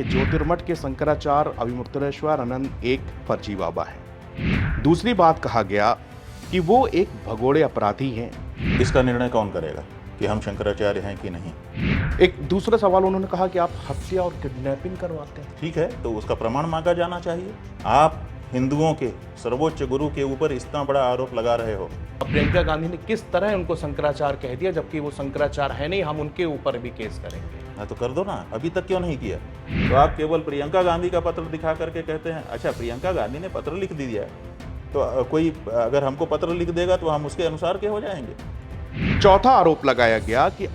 ज्योतिर्मठ के शंकराचार्य अभिमुक्तेश्वर आनंद एक फर्जी बाबा है। दूसरी बात कहा गया कि वो एक भगोड़े अपराधी हैं। इसका निर्णय कौन करेगा कि हम शंकराचार्य हैं कि नहीं? एक दूसरा सवाल उन्होंने कहा कि आप हत्या और किडनैपिंग करवाते हैं। ठीक है, तो उसका प्रमाण मांगा जाना चाहिए। आप हिंदुओं के सर्वोच्च गुरु के ऊपर इतना बड़ा आरोप लगा रहे हो। प्रियंका गांधी ने किस तरह उनको शंकराचार्य कह दिया, जबकि वो शंकराचार्य है नहीं। हम उनके ऊपर भी केस करेंगे। हाँ, तो कर दो ना, अभी तक क्यों नहीं किया? तो आप केवल प्रियंका गांधी का पत्र दिखा करके कहते हैं अच्छा प्रियंका गांधी ने पत्र लिख दिया है, तो कोई अगर हमको पत्र लिख देगा तो हम उसके अनुसार के हो जाएंगे। चौथा आरोप लगाया गया कि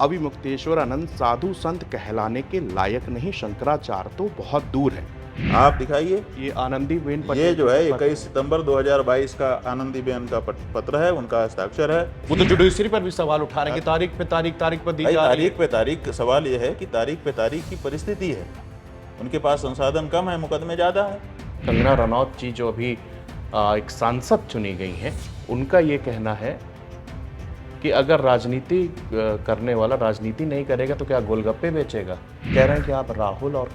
अभिमुक्तेश्वर आनंद साधु संत कहलाने के लायक नहीं, शंकराचार्य तो बहुत दूर है। आप दिखाइए। ये आनंदीबेन ये पटेल जो है 21 सितंबर 2022 का आनंदीबेन का पत्र है, उनका हस्ताक्षर है। वो तो जुडिशरी पर भी सवाल उठा रहे हैं कि तारीख पे दी जा रही है। तारीख पे तारीख, सवाल ये है कि तारीख पे तारीख की परिस्थिति है, उनके पास संसाधन कम है, मुकदमे ज्यादा है। कंगना रनौत जी जो अभी एक सांसद चुनी गई हैं, उनका ये कहना है कि अगर राजनीति करने वाला राजनीति नहीं करेगा तो क्या गोलगप्पे बेचेगा। कह रहे हैं कि आप राहुल और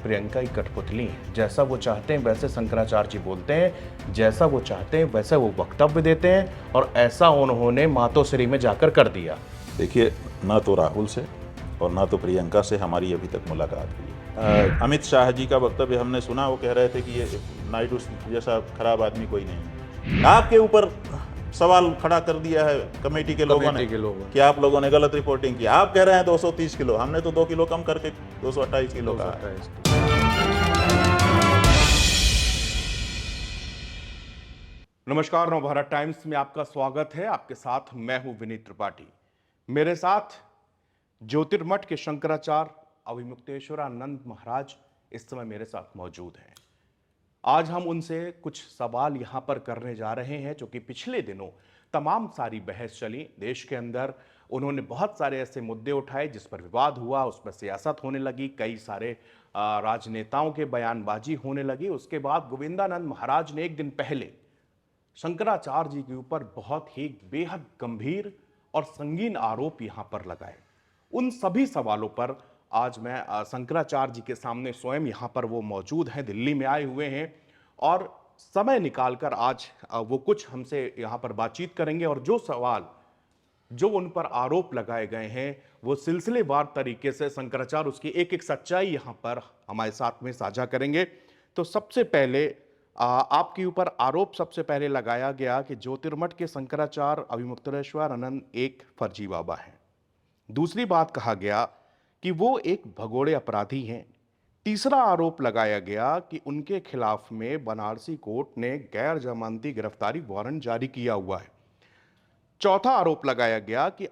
प्रियंका की कठपुतली हैं, जैसा वो चाहते हैं वैसे शंकराचार्य जी बोलते हैं, जैसा वो चाहते हैं वैसे वो वक्तव्य देते हैं, और ऐसा उन्होंने मातोश्री में जाकर कर दिया। देखिए, ना तो राहुल से और ना तो प्रियंका से हमारी अभी तक मुलाकात हुई। अमित शाह जी का वक्तव्य हमने सुना, वो कह रहे थे कि ये नायडू जैसा खराब आदमी कोई नहीं है। आपके ऊपर सवाल खड़ा कर दिया है कमेटी के लोगों ने कि आप लोगों ने गलत रिपोर्टिंग की। आप कह रहे हैं 230 किलो, हमने तो 2 किलो कम करके 228 किलो कहा है। नमस्कार, नवभारत टाइम्स में आपका स्वागत है। आपके साथ मैं हूं विनीत त्रिपाठी। मेरे साथ ज्योतिर्मठ के शंकराचार्य अभिमुक्तेश्वरानंद महाराज इस समय मेरे साथ मौजूद हैं। आज हम उनसे कुछ सवाल यहां पर करने जा रहे हैं, जो कि पिछले दिनों तमाम सारी बहस चली देश के अंदर। उन्होंने बहुत सारे ऐसे मुद्दे उठाए जिस पर विवाद हुआ, उस पर सियासत होने लगी, कई सारे राजनेताओं के बयानबाजी होने लगी। उसके बाद गोविंदानंद महाराज ने एक दिन पहले शंकराचार्य जी के ऊपर बहुत ही बेहद गंभीर और संगीन आरोप यहां पर लगाए। उन सभी सवालों पर आज मैं शंकराचार्य जी के सामने स्वयं यहां पर वो मौजूद हैं, दिल्ली में आए हुए हैं, और समय निकालकर आज वो कुछ हमसे यहां पर बातचीत करेंगे। और जो सवाल जो उन पर आरोप लगाए गए हैं वो सिलसिलेवार तरीके से शंकराचार्य उसकी एक एक सच्चाई यहां पर हमारे साथ में साझा करेंगे। तो सबसे पहले आपके ऊपर आरोप सबसे पहले लगाया गया कि ज्योतिर्मठ के शंकराचार्य अभिमुक्तेश्वर आनंद एक फर्जी बाबा हैं। दूसरी बात कहा गया कि वो एक भगोड़े अपराधी हैं। तीसरा आरोप लगाया गया कि उनके खिलाफ में बनारसी कोर्ट ने गैर जमानती गिरफ्तारी वारंट जारी किया हुआ है। चौथा आरोप लगाया गया कि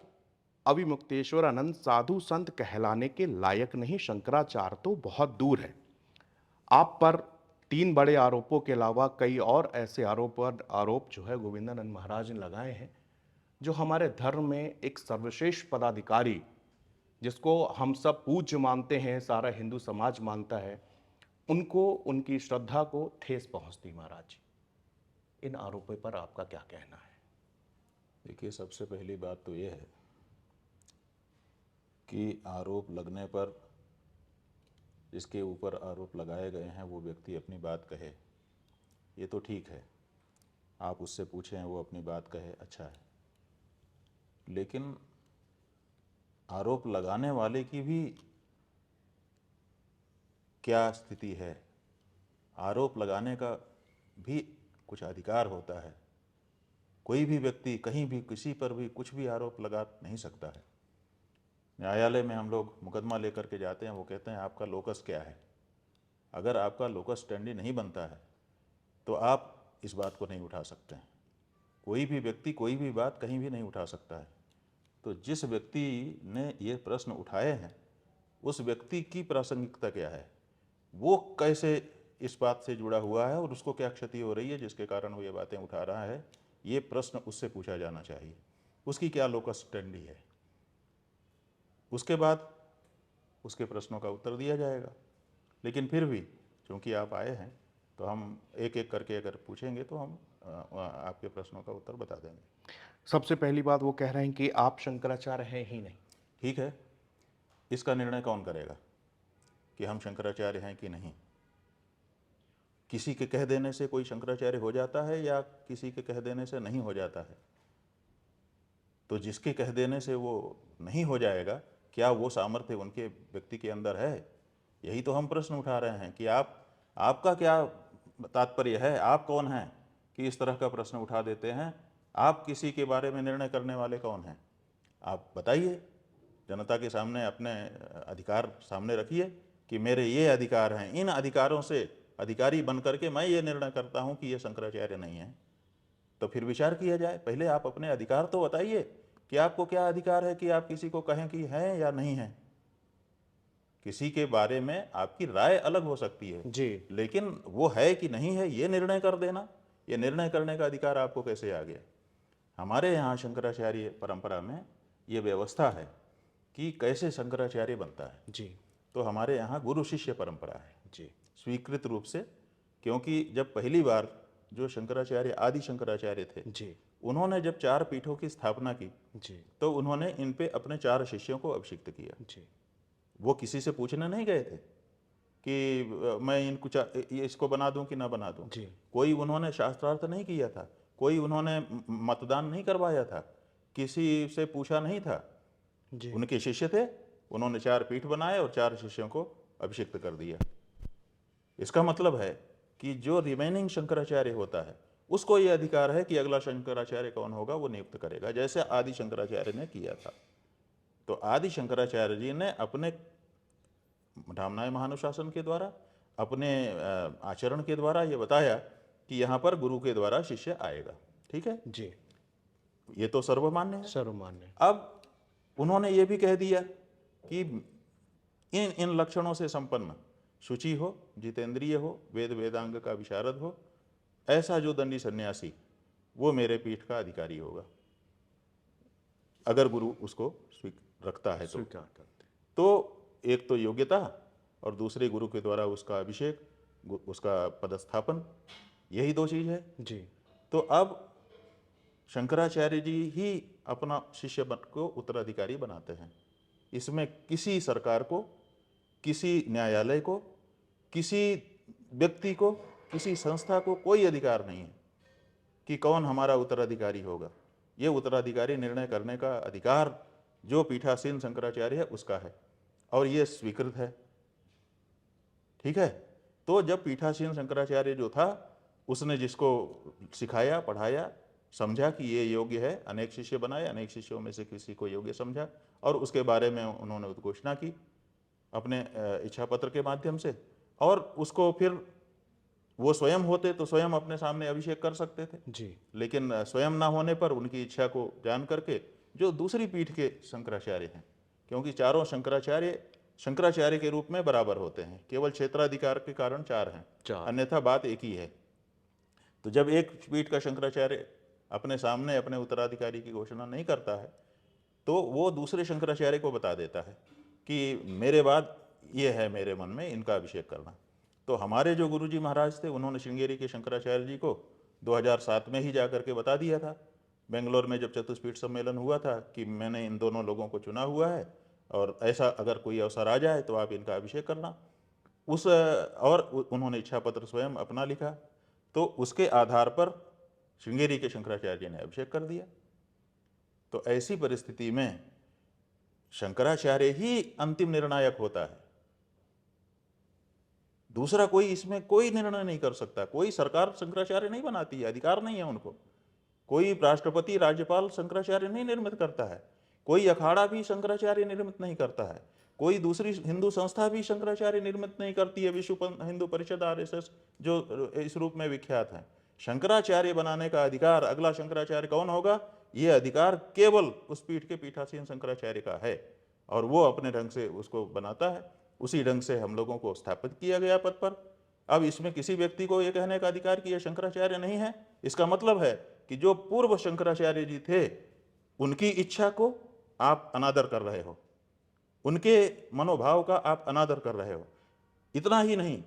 अभिमुक्तेश्वर आनंद साधु संत कहलाने के लायक नहीं, शंकराचार्य तो बहुत दूर है। आप पर 3 बड़े आरोपों के अलावा कई और ऐसे आरोप जो है गोविंदानंद महाराज ने लगाए हैं, जो हमारे धर्म में एक सर्वश्रेष्ठ पदाधिकारी, जिसको हम सब पूज्य मानते हैं, सारा हिंदू समाज मानता है, उनको उनकी श्रद्धा को ठेस पहुंचती। महाराज जी, इन आरोपों पर आपका क्या कहना है? देखिए, सबसे पहली बात तो ये है कि आरोप लगने पर जिसके ऊपर आरोप लगाए गए हैं वो व्यक्ति अपनी बात कहे, ये तो ठीक है। आप उससे पूछें, वो अपनी बात कहे, अच्छा है। लेकिन आरोप लगाने वाले की भी क्या स्थिति है? आरोप लगाने का भी कुछ अधिकार होता है। कोई भी व्यक्ति कहीं भी किसी पर भी कुछ भी आरोप लगा नहीं सकता है। न्यायालय में हम लोग मुकदमा लेकर के जाते हैं, वो कहते हैं आपका लोकस क्या है। अगर आपका लोकस स्टैंडी नहीं बनता है तो आप इस बात को नहीं उठा सकते हैं। कोई भी व्यक्ति कोई भी बात कहीं भी नहीं उठा सकता है। तो जिस व्यक्ति ने ये प्रश्न उठाए हैं उस व्यक्ति की प्रासंगिकता क्या है, वो कैसे इस बात से जुड़ा हुआ है और उसको क्या क्षति हो रही है जिसके कारण वो ये बातें उठा रहा है, ये प्रश्न उससे पूछा जाना चाहिए। उसकी क्या लोकस स्टैंडी है, उसके बाद उसके प्रश्नों का उत्तर दिया जाएगा। लेकिन फिर भी चूँकि आप आए हैं तो हम एक एक करके अगर पूछेंगे तो हम आपके प्रश्नों का उत्तर बता देंगे। सबसे पहली बात, वो कह रहे हैं कि आप शंकराचार्य हैं ही नहीं। ठीक है, इसका निर्णय कौन करेगा कि हम शंकराचार्य हैं कि नहीं। किसी के कह देने से कोई शंकराचार्य हो जाता है या किसी के कह देने से नहीं हो जाता है? तो जिसके कह देने से वो नहीं हो जाएगा, क्या वो सामर्थ्य उनके व्यक्ति के अंदर है? यही तो हम प्रश्न उठा रहे हैं कि आपका क्या तात्पर्य है, आप कौन हैं कि इस तरह का प्रश्न उठा देते हैं? आप किसी के बारे में निर्णय करने वाले कौन हैं? आप बताइए, जनता के सामने अपने अधिकार सामने रखिए कि मेरे ये अधिकार हैं, इन अधिकारों से अधिकारी बन करके मैं ये निर्णय करता हूँ कि ये शंकराचार्य नहीं है। तो फिर विचार किया जाए। पहले आप अपने अधिकार तो बताइए कि आपको क्या अधिकार है कि आप किसी को कहें कि हैं या नहीं हैं। किसी के बारे में आपकी राय अलग हो सकती है जी, लेकिन वो है कि नहीं है ये निर्णय कर देना, ये निर्णय करने का अधिकार आपको कैसे आ गया? हमारे यहाँ शंकराचार्य परंपरा में ये व्यवस्था है कि कैसे शंकराचार्य बनता है। जी, तो हमारे यहाँ गुरु शिष्य परंपरा है जी, स्वीकृत रूप से, क्योंकि जब पहली बार जो शंकराचार्य आदि शंकराचार्य थे जी, उन्होंने जब 4 पीठों की स्थापना की जी, तो उन्होंने इन पे अपने 4 शिष्यों को अभिषिक्त किया। जी, वो किसी से पूछने नहीं गए थे कि मैं इनको ये इसको बना दूं कि ना बना दूं। जी, कोई उन्होंने शास्त्रार्थ नहीं किया था, कोई उन्होंने मतदान नहीं करवाया था, किसी से पूछा नहीं था। जी, उनके शिष्य थे, उन्होंने 4 पीठ बनाए और 4 शिष्यों को अभिषिक्त कर दिया। इसका मतलब है कि जो रिमेनिंग शंकराचार्य होता है उसको ये अधिकार है कि अगला शंकराचार्य कौन होगा वो नियुक्त करेगा, जैसे आदि शंकराचार्य ने किया था। तो आदि शंकराचार्य जी ने अपने ढामनाय महानुशासन के द्वारा, अपने आचरण के द्वारा ये बताया कि यहाँ पर गुरु के द्वारा शिष्य आएगा। ठीक है, जी, ये तो सर्वमान्य है। सर्वमान्य। अब उन्होंने ये भी कह दिया कि इन इन लक्षणों से संपन्न, शुचि हो, जितेंद्रिय हो, वेद वेदांग का विशारद हो, ऐसा जो दंडी सन्यासी वो मेरे पीठ का अधिकारी होगा, अगर गुरु उसको रखता है स्वीकार करते। तो एक तो योग्यता और दूसरे गुरु के द्वारा उसका अभिषेक, उसका पदस्थापन, यही 2 चीज है। जी, तो अब शंकराचार्य जी ही अपना शिष्य को उत्तराधिकारी बनाते हैं। इसमें किसी सरकार को, किसी न्यायालय को, किसी व्यक्ति को, किसी संस्था को कोई अधिकार नहीं है कि कौन हमारा उत्तराधिकारी होगा। ये उत्तराधिकारी निर्णय करने का अधिकार जो पीठासीन शंकराचार्य है उसका है और ये स्वीकृत है। ठीक है, तो जब पीठासीन शंकराचार्य जो था उसने जिसको सिखाया, पढ़ाया, समझा कि ये योग्य है, अनेक शिष्य बनाए, अनेक शिष्यों में से किसी को योग्य समझा और उसके बारे में उन्होंने उद्घोषणा की अपने इच्छा पत्र के माध्यम से, और उसको फिर वो स्वयं होते तो स्वयं अपने सामने अभिषेक कर सकते थे। जी, लेकिन स्वयं ना होने पर उनकी इच्छा को जान करके जो दूसरी पीठ के शंकराचार्य हैं, क्योंकि चारों शंकराचार्य शंकराचार्य के रूप में बराबर होते हैं, केवल क्षेत्राधिकार के कारण 4 हैं, 4। अन्यथा बात एक ही है। तो जब एक पीठ का शंकराचार्य अपने सामने अपने उत्तराधिकारी की घोषणा नहीं करता है तो वो दूसरे शंकराचार्य को बता देता है कि मेरे बाद ये है मेरे मन में, इनका अभिषेक करना। तो हमारे जो गुरुजी महाराज थे उन्होंने श्रृंगेरी के शंकराचार्य जी को 2007 में ही जाकर के बता दिया था, बेंगलोर में जब चतुष्पीठ सम्मेलन हुआ था, कि मैंने इन दोनों लोगों को चुना हुआ है और ऐसा अगर कोई अवसर आ जाए तो आप इनका अभिषेक करना। और उन्होंने इच्छा पत्र स्वयं अपना लिखा, तो उसके आधार पर श्रृंगेरी के शंकराचार्य ने अभिषेक कर दिया। तो ऐसी परिस्थिति में शंकराचार्य ही अंतिम निर्णायक होता है, दूसरा कोई इसमें कोई निर्णय नहीं कर सकता। कोई सरकार शंकराचार्य नहीं बनाती है, अधिकार नहीं है उनको। कोई राष्ट्रपति, राज्यपाल शंकराचार्य नहीं निर्मित करता है, कोई अखाड़ा भी शंकराचार्य निर्मित नहीं करता है, कोई दूसरी हिंदू संस्था भी शंकराचार्य निर्मित नहीं करती है, विश्व हिंदू परिषद आरएसएस जो इस रूप में विख्यात है। शंकराचार्य बनाने का अधिकार, अगला शंकराचार्य कौन होगा, ये अधिकार केवल उस पीठ के पीठासीन शंकराचार्य का है और वो अपने ढंग से उसको बनाता है। उसी ढंग से हम लोगों को स्थापित किया गया पद पर। अब इसमें किसी व्यक्ति को ये कहने का अधिकार कि यह शंकराचार्य नहीं है, इसका मतलब है कि जो पूर्व शंकराचार्य जी थे उनकी इच्छा को आप अनादर कर रहे हो, उनके मनोभाव का आप अनादर कर रहे हो। इतना ही नहीं,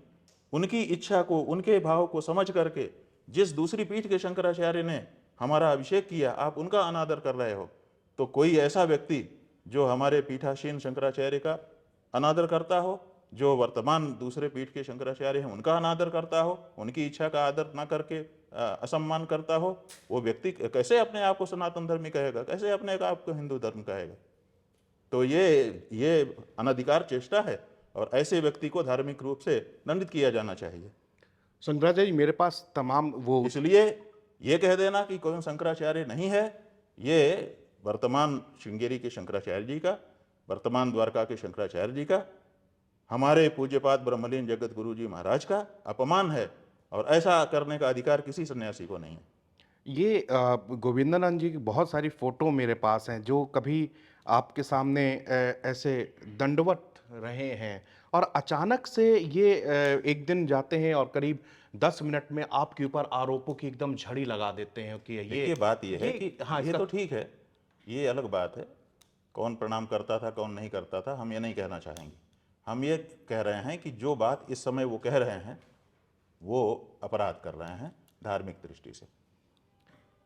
उनकी इच्छा को, उनके भाव को समझ करके जिस दूसरी पीठ के शंकराचार्य ने हमारा अभिषेक किया, आप उनका अनादर कर रहे हो। तो कोई ऐसा व्यक्ति जो हमारे पीठासीन शंकराचार्य का अनादर करता हो जो वर्तमान दूसरे पीठ के शंकराचार्य हैं उनका अनादर करता हो, उनकी इच्छा का आदर ना करके असम्मान करता हो, वो व्यक्ति कैसे अपने आप को सनातन धर्मी कहेगा, कैसे अपने आप को हिंदू धर्म कहेगा? तो ये अनधिकार चेष्टा है और ऐसे व्यक्ति को धार्मिक रूप से दंडित किया जाना चाहिए। शंकराचार्य जी, मेरे पास तमाम वो इसलिए ये कह देना कि कोई शंकराचार्य नहीं है, ये वर्तमान श्रृंगेरी के शंकराचार्य जी का, वर्तमान द्वारका के शंकराचार्य जी का, हमारे पूज्यपाद ब्रह्मलीन जगत गुरु जी महाराज का अपमान है और ऐसा करने का अधिकार किसी सन्यासी को नहीं है। ये गोविंदानंद जी की बहुत सारी फोटो मेरे पास हैं जो कभी आपके सामने ऐसे दंडवत रहे हैं और अचानक से ये एक दिन जाते हैं और करीब 10 मिनट में आपके ऊपर आरोपों की एकदम झड़ी लगा देते हैं कि देखिए, बात ये है कि हाँ, ये इसका तो ठीक है, ये अलग बात है, कौन प्रणाम करता था कौन नहीं करता था हम ये नहीं कहना चाहेंगे। हम ये कह रहे हैं कि जो बात इस समय वो कह रहे हैं वो अपराध कर रहे हैं धार्मिक दृष्टि से।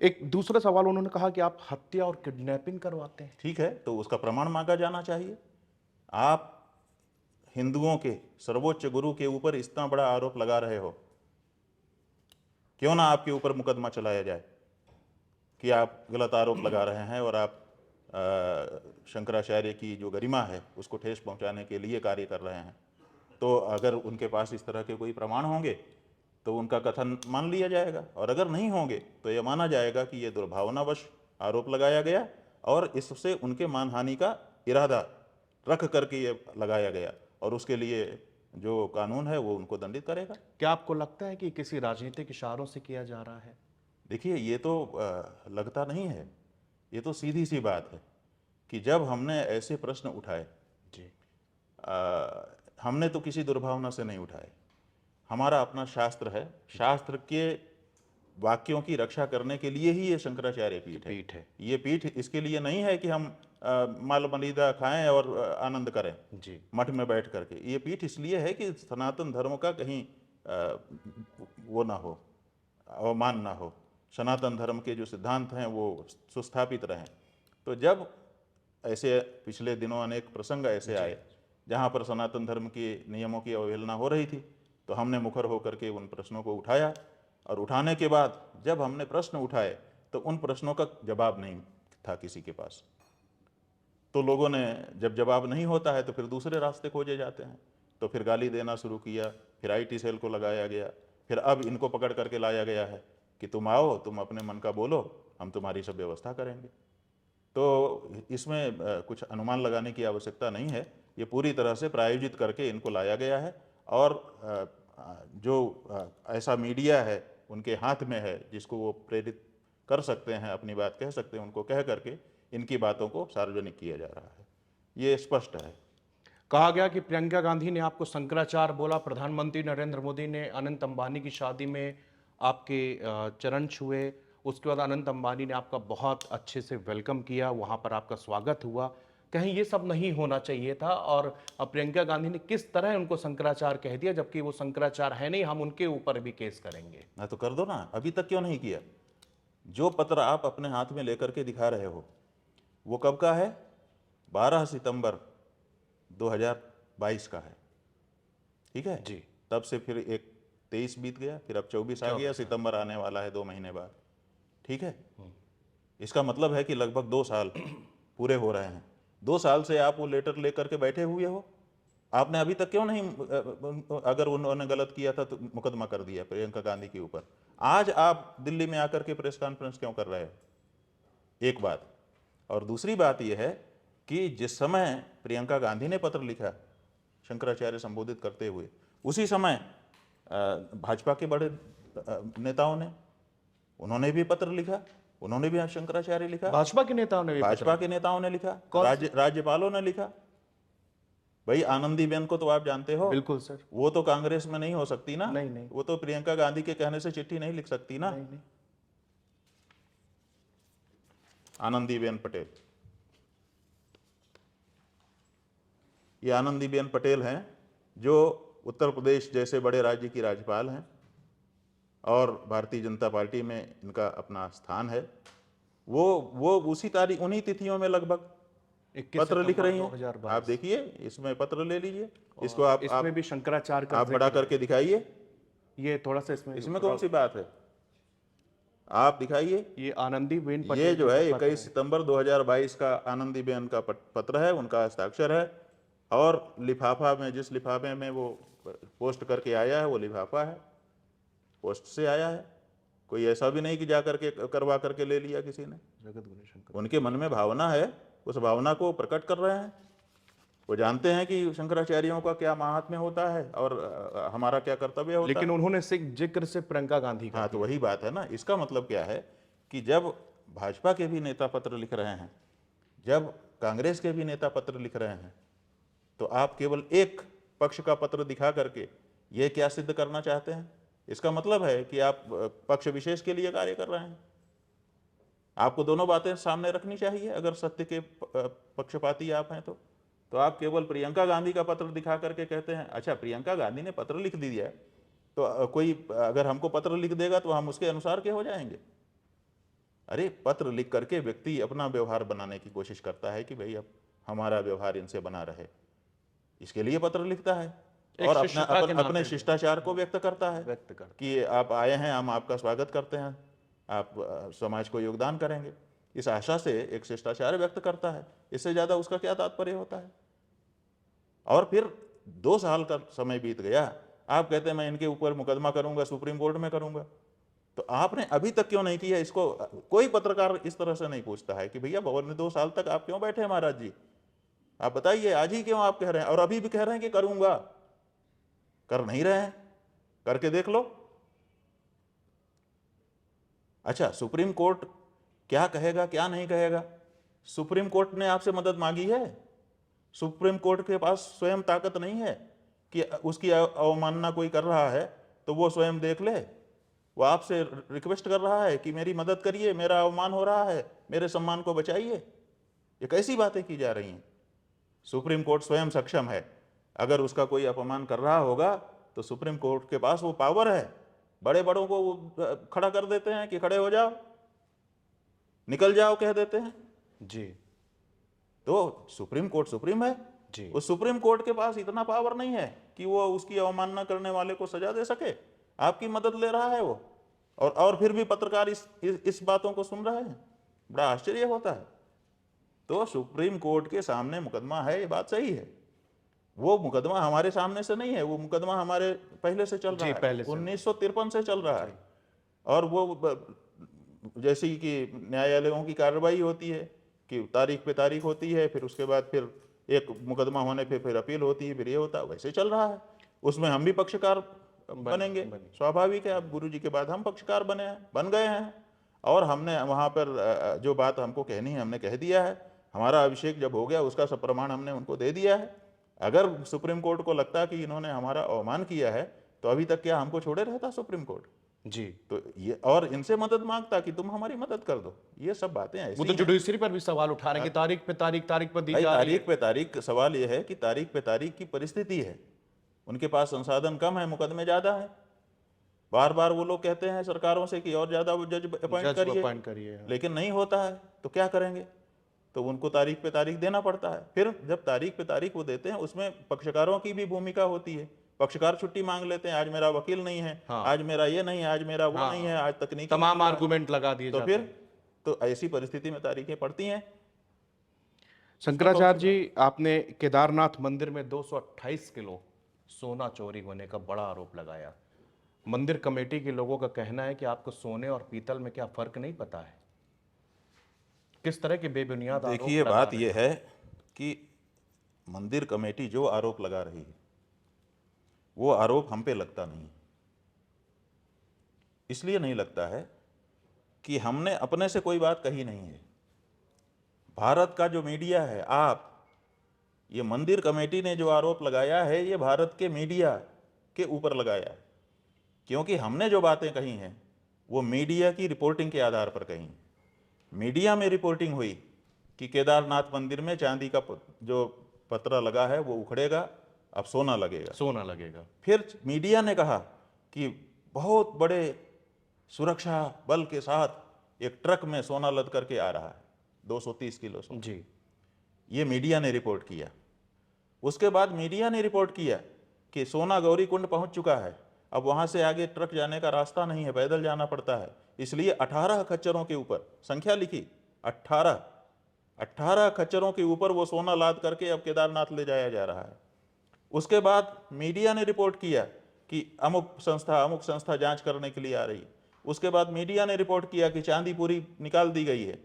एक दूसरा सवाल उन्होंने कहा कि आप हत्या और किडनैपिंग करवाते हैं। ठीक है, तो उसका प्रमाण मांगा जाना चाहिए। आप हिंदुओं के सर्वोच्च गुरु के ऊपर इतना बड़ा आरोप लगा रहे हो, क्यों ना आपके ऊपर मुकदमा चलाया जाए कि आप गलत आरोप लगा रहे हैं और आप शंकराचार्य की जो गरिमा है उसको ठेस पहुंचाने के लिए कार्य कर रहे हैं। तो अगर उनके पास इस तरह के कोई प्रमाण होंगे तो उनका कथन मान लिया जाएगा, और अगर नहीं होंगे तो यह माना जाएगा कि ये दुर्भावनावश आरोप लगाया गया और इससे उनके मानहानि का इरादा रख करके ये लगाया गया, और उसके लिए जो कानून है वो उनको दंडित करेगा। क्या आपको लगता है कि किसी राजनीतिक इशारों से किया जा रहा है? देखिए, ये तो लगता नहीं है, ये तो सीधी सी बात है कि जब हमने ऐसे प्रश्न उठाए, जी, हमने तो किसी दुर्भावना से नहीं उठाए। हमारा अपना शास्त्र है, शास्त्र के वाक्यों की रक्षा करने के लिए ही ये शंकराचार्य पीठ है। ये पीठ इसके लिए नहीं है कि हम माल मलिदा खाएं और आनंद करें जी, मठ में बैठ करके। ये पीठ इसलिए है कि सनातन धर्म का कहीं वो ना हो, अवमान ना हो, सनातन धर्म के जो सिद्धांत हैं वो सुस्थापित रहें। तो जब ऐसे पिछले दिनों अनेक प्रसंग ऐसे आए जहाँ पर सनातन धर्म के नियमों की अवहेलना हो रही थी, तो हमने मुखर होकर के उन प्रश्नों को उठाया, और उठाने के बाद जब हमने प्रश्न उठाए तो उन प्रश्नों का जवाब नहीं था किसी के पास। तो लोगों ने, जब जवाब नहीं होता है तो फिर दूसरे रास्ते खोजे जाते हैं, तो फिर गाली देना शुरू किया, फिर आईटी सेल को लगाया गया, फिर अब इनको पकड़ करके लाया गया है कि तुम आओ, तुम अपने मन का बोलो, हम तुम्हारी सब व्यवस्था करेंगे। तो इसमें कुछ अनुमान लगाने की आवश्यकता नहीं है, ये पूरी तरह से प्रायोजित करके इनको लाया गया है, और जो ऐसा मीडिया है उनके हाथ में है जिसको वो प्रेरित कर सकते हैं, अपनी बात कह सकते हैं, उनको कह करके इनकी बातों को सार्वजनिक किया जा रहा है, ये स्पष्ट है। कहा गया कि प्रियंका गांधी ने आपको शंकराचार्य बोला, प्रधानमंत्री नरेंद्र मोदी ने अनंत अंबानी की शादी में आपके चरण छुए, उसके बाद अनंत अंबानी ने आपका बहुत अच्छे से वेलकम किया, वहाँ पर आपका स्वागत हुआ। कहीं ये सब नहीं होना चाहिए था, और प्रियंका गांधी ने किस तरह उनको शंकराचार्य कह दिया, जबकि वो शंकराचार्य है नहीं, हम उनके ऊपर भी केस करेंगे। ना तो कर दो ना, अभी तक क्यों नहीं किया? जो पत्र आप अपने हाथ में लेकर के दिखा रहे हो वो कब का है? 12 सितंबर 2022 का है, ठीक है जी, तब से फिर एक 23 बीत गया, फिर अब 24 आ गया, सितंबर आने वाला है 2 महीने बाद, ठीक है। इसका मतलब है कि लगभग 2 साल पूरे हो रहे हैं। 2 साल से आप वो लेटर लेकर के बैठे हुए हो, आपने अभी तक क्यों नहीं, अगर उन्होंने गलत किया था तो मुकदमा कर दिया प्रियंका गांधी के ऊपर। आज आप दिल्ली में आकर के प्रेस कॉन्फ्रेंस क्यों कर रहे हो? एक बात। और दूसरी बात यह है कि जिस समय प्रियंका गांधी ने पत्र लिखा शंकराचार्य संबोधित करते हुए, उसी समय भाजपा के बड़े नेताओं ने, उन्होंने भी पत्र लिखा, उन्होंने भी शंकराचार्य लिखा, भाजपा के नेताओं ने भी भाजपा के नेताओं ने लिखा, राज्यपालों ने लिखा। भाई आनंदीबेन को तो आप जानते हो, बिल्कुल सर, वो तो कांग्रेस में नहीं हो सकती ना, नहीं नहीं, वो तो प्रियंका गांधी के कहने से चिट्ठी नहीं लिख सकती ना। नहीं नहीं। आनंदीबेन पटेल, ये आनंदीबेन पटेल हैं जो उत्तर प्रदेश जैसे बड़े राज्य की राज्यपाल हैं और भारतीय जनता पार्टी में इनका अपना स्थान है। वो उसी तारीख, उन्हीं तिथियों में लगभग पत्र लिख रही हैं। 2022। आप देखिए, इसमें पत्र ले लीजिए, इसको आप इसमें भी शंकराचार्य का आप बड़ा करके दिखाइए। ये थोड़ा सा इसमें कौन सी बात है, आप दिखाइए। ये आनंदीबेन ये पटेल जो जी है का पत्र 21 सितंबर 2022 का आनंदीबेन का पत्र है, उनका हस्ताक्षर है। और लिफाफा में, जिस लिफाफे में वो पोस्ट करके आया है, वो लिफाफा है, पोस्ट से आया है। कोई ऐसा भी नहीं कि जा करके करवा करके ले लिया किसी ने। जगत गुरु शंकर। उनके मन में भावना है, उस भावना को प्रकट कर रहे हैं। वो जानते हैं कि शंकराचार्यों का क्या महात्म्य होता है और हमारा क्या कर्तव्य होता है। लेकिन उन्होंने जिक्र से प्रियंका गांधी का हाँ, तो वही बात है ना। इसका मतलब क्या है कि जब भाजपा के भी नेता पत्र लिख रहे हैं, जब कांग्रेस के भी नेता पत्र लिख रहे हैं, तो आप केवल एक पक्ष का पत्र दिखा करके ये क्या सिद्ध करना चाहते हैं? इसका मतलब है कि आप पक्ष विशेष के लिए कार्य कर रहे हैं। आपको दोनों बातें सामने रखनी चाहिए। अगर सत्य के पक्षपाती आप हैं तो आप केवल प्रियंका गांधी का पत्र दिखा करके कहते हैं अच्छा प्रियंका गांधी ने पत्र लिख दिया है, तो कोई अगर हमको पत्र लिख देगा तो हम उसके अनुसार के हो जाएंगे। अरे, पत्र लिख करके व्यक्ति अपना व्यवहार बनाने की कोशिश करता है कि भाई अब हमारा व्यवहार इनसे बना रहे, इसके लिए पत्र लिखता है और अपने शिष्टाचार को व्यक्त करता है कि आप आए हैं, हम आपका स्वागत करते हैं, आप समाज को योगदान करेंगे, इस आशा से एक शिष्टाचार व्यक्त करता है। इससे ज़्यादा उसका क्या तात्पर्य होता है? और फिर 2 साल का समय बीत गया, आप कहते हैं मैं इनके ऊपर मुकदमा करूंगा, सुप्रीम कोर्ट में करूंगा। तो आपने अभी तक क्यों नहीं किया? इसको कोई पत्रकार इस तरह से नहीं पूछता है कि भैया भवन में 2 साल तक आप क्यों बैठे महाराज जी, आप बताइए, आज ही क्यों आप कह रहे हैं? और अभी भी कह रहे हैं कि करूंगा, कर नहीं रहे हैं, करके देख लो। अच्छा, सुप्रीम कोर्ट क्या कहेगा क्या नहीं कहेगा? सुप्रीम कोर्ट ने आपसे मदद मांगी है? सुप्रीम कोर्ट के पास स्वयं ताकत नहीं है कि उसकी अवमानना कोई कर रहा है तो वो स्वयं देख ले? वो आपसे रिक्वेस्ट कर रहा है कि मेरी मदद करिए, मेरा अवमान हो रहा है, मेरे सम्मान को बचाइए। ये कैसी बातें की जा रही हैं? सुप्रीम कोर्ट स्वयं सक्षम है। अगर उसका कोई अपमान कर रहा होगा तो सुप्रीम कोर्ट के पास वो पावर है। बड़े बड़ों को वो खड़ा कर देते हैं कि खड़े हो जाओ, निकल जाओ कह देते हैं जी। तो सुप्रीम कोर्ट सुप्रीम है जी। उस सुप्रीम कोर्ट के पास इतना पावर नहीं है कि वो उसकी अवमानना करने वाले को सजा दे सके। आपकी मदद ले रहा है वो, और फिर भी पत्रकार इस बातों को सुन रहे हैं। बड़ा आश्चर्य होता है। तो सुप्रीम कोर्ट के सामने मुकदमा है, ये बात सही है। वो मुकदमा हमारे सामने से नहीं है, वो मुकदमा हमारे पहले से चल रहा है, 1953 से चल रहा है। और वो जैसे कि न्यायालयों की कार्रवाई होती है कि तारीख पे तारीख होती है, फिर उसके बाद फिर एक मुकदमा होने पे फिर अपील होती है, फिर ये होता है, वैसे चल रहा है। उसमें हम भी पक्षकार बनेंगे, स्वाभाविक है। अब गुरु जी के बाद हम पक्षकार बन गए हैं, और हमने वहाँ पर जो बात हमको कहनी है हमने कह दिया है। हमारा अभिषेक जब हो गया उसका सब प्रमाण हमने उनको दे दिया है। अगर सुप्रीम कोर्ट को लगता कि इन्होंने हमारा अवमान किया है तो अभी तक क्या हमको छोड़े रहता सुप्रीम कोर्ट? जी। तो ये, और इनसे मदद मांगता कि तुम हमारी मदद कर दो। ये सब बातें ऐसी वो तो जुडिशरी पर भी सवाल उठा रहे हैं कि तारीख पे तारीख दी जा रही है। तारीख पे तारीख, सवाल ये है कि तारीख पे तारीख की परिस्थिति है, उनके पास संसाधन कम है, मुकदमे ज्यादा है। बार बार वो लोग कहते हैं सरकारों से कि और ज्यादा जज अपॉइंट करिए, लेकिन नहीं होता है। तो क्या करेंगे? तो उनको तारीख पे तारीख देना पड़ता है। फिर जब तारीख पे तारीख वो देते हैं, उसमें पक्षकारों की भी भूमिका होती है। पक्षकार छुट्टी मांग लेते हैं, आज मेरा वकील नहीं है, हाँ। आज मेरा ये नहीं है, आज मेरा वो नहीं है, आज तकनीकी तमाम आर्गुमेंट लगा दिए तो फिर तो ऐसी परिस्थिति में तारीखें पड़ती हैं। शंकराचार्य जी, आपने केदारनाथ मंदिर में 228 किलो सोना चोरी होने का बड़ा आरोप लगाया। मंदिर कमेटी के लोगों का कहना है कि आपको सोने और पीतल में क्या फर्क नहीं पता है। किस तरह के बेबुनियाद आरोप? देखिए, बात यह है कि मंदिर कमेटी जो आरोप लगा रही है वो आरोप हम पे लगता नहीं। इसलिए नहीं लगता है कि हमने अपने से कोई बात कही नहीं है। भारत का जो मीडिया है, ये मंदिर कमेटी ने जो आरोप लगाया है ये भारत के मीडिया के ऊपर लगाया है, क्योंकि हमने जो बातें कही हैं वो मीडिया की रिपोर्टिंग के आधार पर कही। मीडिया में रिपोर्टिंग हुई कि केदारनाथ मंदिर में चांदी का जो पतरा लगा है वो उखड़ेगा, अब सोना लगेगा। फिर मीडिया ने कहा कि बहुत बड़े सुरक्षा बल के साथ एक ट्रक में सोना लद करके आ रहा है, 230 किलो सोना। जी। ये मीडिया ने रिपोर्ट किया। उसके बाद मीडिया ने रिपोर्ट किया कि सोना गौरी कुंड पहुंच चुका है, अब वहां से आगे ट्रक जाने का रास्ता नहीं है, पैदल जाना पड़ता है, इसलिए 18 खच्चरों के ऊपर, संख्या लिखी 18 खच्चरों के ऊपर वो सोना लाद करके अब केदारनाथ ले जाया जा रहा है। उसके बाद मीडिया ने रिपोर्ट किया कि अमुक संस्था जांच करने के लिए आ रही है। उसके बाद मीडिया ने रिपोर्ट किया कि चांदी पूरी निकाल दी गई है,